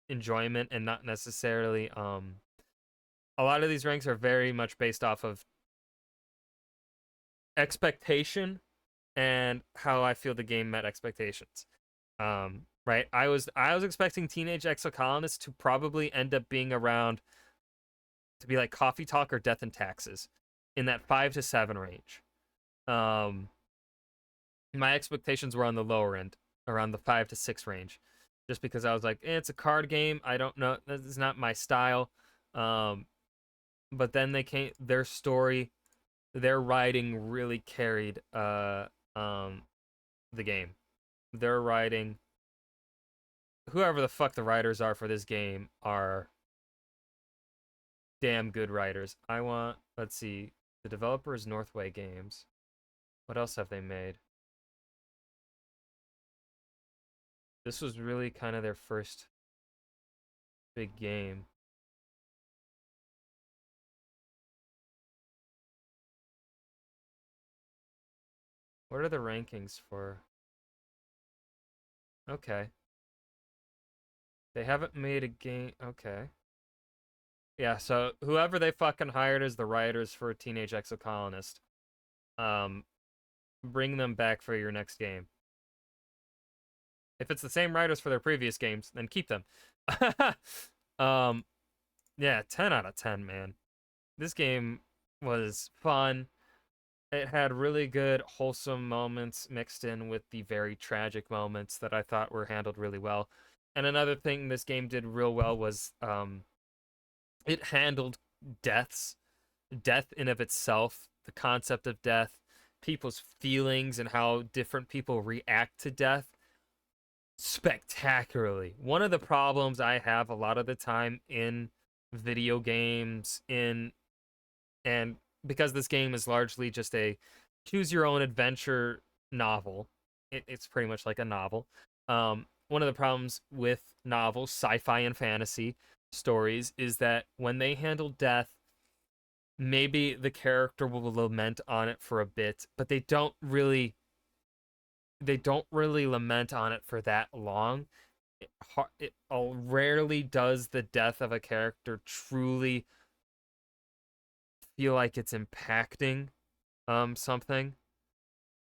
enjoyment and not necessarily a lot of these ranks are very much based off of expectation and how I feel the game met expectations. Right? I was expecting Teenage Exocolonist to probably end up being around, to be like Coffee Talk or Death and Taxes, in that 5 to 7 range. My expectations were on the lower end, around the 5 to 6 range, just because I was like, it's a card game. I don't know. This is not my style. But then their story, their writing really carried the game. Their writing, whoever the fuck the writers are for this game, are damn good writers. Let's see, the developer is Northway Games. What else have they made? This was really kind of their first big game. What are the rankings for? Okay. They haven't made a game. Okay. Yeah, so whoever they fucking hired as the writers for Teenage Exocolonist, um, bring them back for your next game. If it's the same writers for their previous games, then keep them. Yeah, 10 out of 10, man. This game was fun. It had really good, wholesome moments mixed in with the very tragic moments that I thought were handled really well. And another thing this game did real well was it handled death in of itself, the concept of death, people's feelings, and how different people react to death spectacularly. One of the problems I have a lot of the time in video games and because this game is largely just a choose your own adventure novel, it's pretty much like a novel. One of the problems with novels, sci-fi and fantasy stories, is that when they handle death, maybe the character will lament on it for a bit, but they don't really lament on it for that long. It rarely does the death of a character truly feel like it's impacting something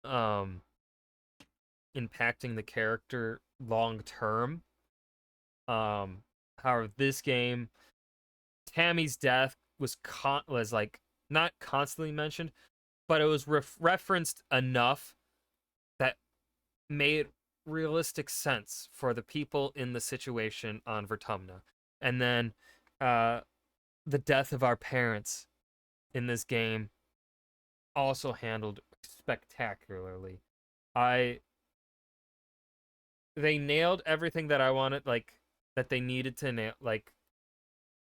um impacting the character long term. However, this game, Tammy's death was like not constantly mentioned, but it was referenced enough that made realistic sense for the people in the situation on Vertumna. And then uh the death of our parents in this game also handled spectacularly. I They nailed everything that I wanted, like that they needed to nail, like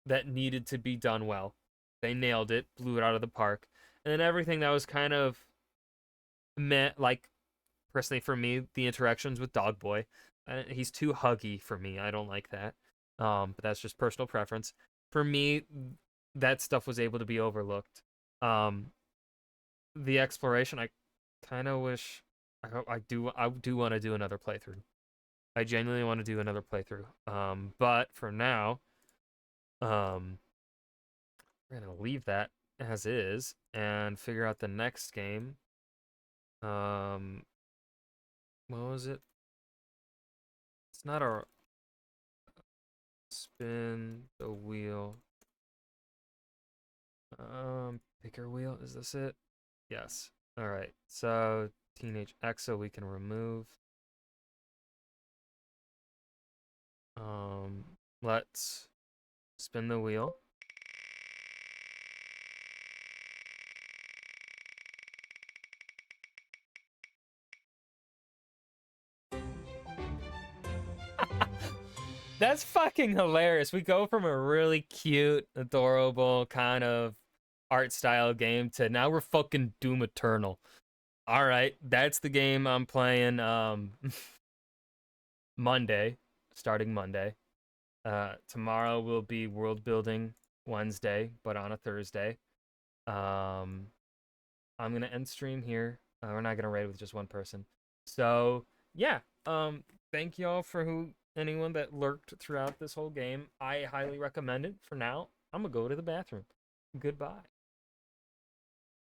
that needed to be done well. They nailed it, blew it out of the park. And then everything that was kind of meant, like personally for me, the interactions with Dog Boy, he's too huggy for me. I don't like that. But that's just personal preference. For me, that stuff was able to be overlooked. Um, the exploration, I kind of wish. I do want to do another playthrough. I genuinely want to do another playthrough. But for now, um, we're gonna leave that as is and figure out the next game. Um, what was it? It's not a spin the wheel. Bigger wheel. Is this it? Yes. All right. So Teenage Exo we can remove. Um, let's spin the wheel. That's fucking hilarious. We go from a really cute, adorable kind of art style game to now we're fucking Doom Eternal. All right, that's the game I'm playing Monday, starting Monday. Tomorrow will be World Building Wednesday, but on a Thursday. Um I'm going to end stream here. We're not going to raid with just one person. So, yeah. Thank y'all for anyone that lurked throughout this whole game. I highly recommend it. For now, I'm going to go to the bathroom. Goodbye.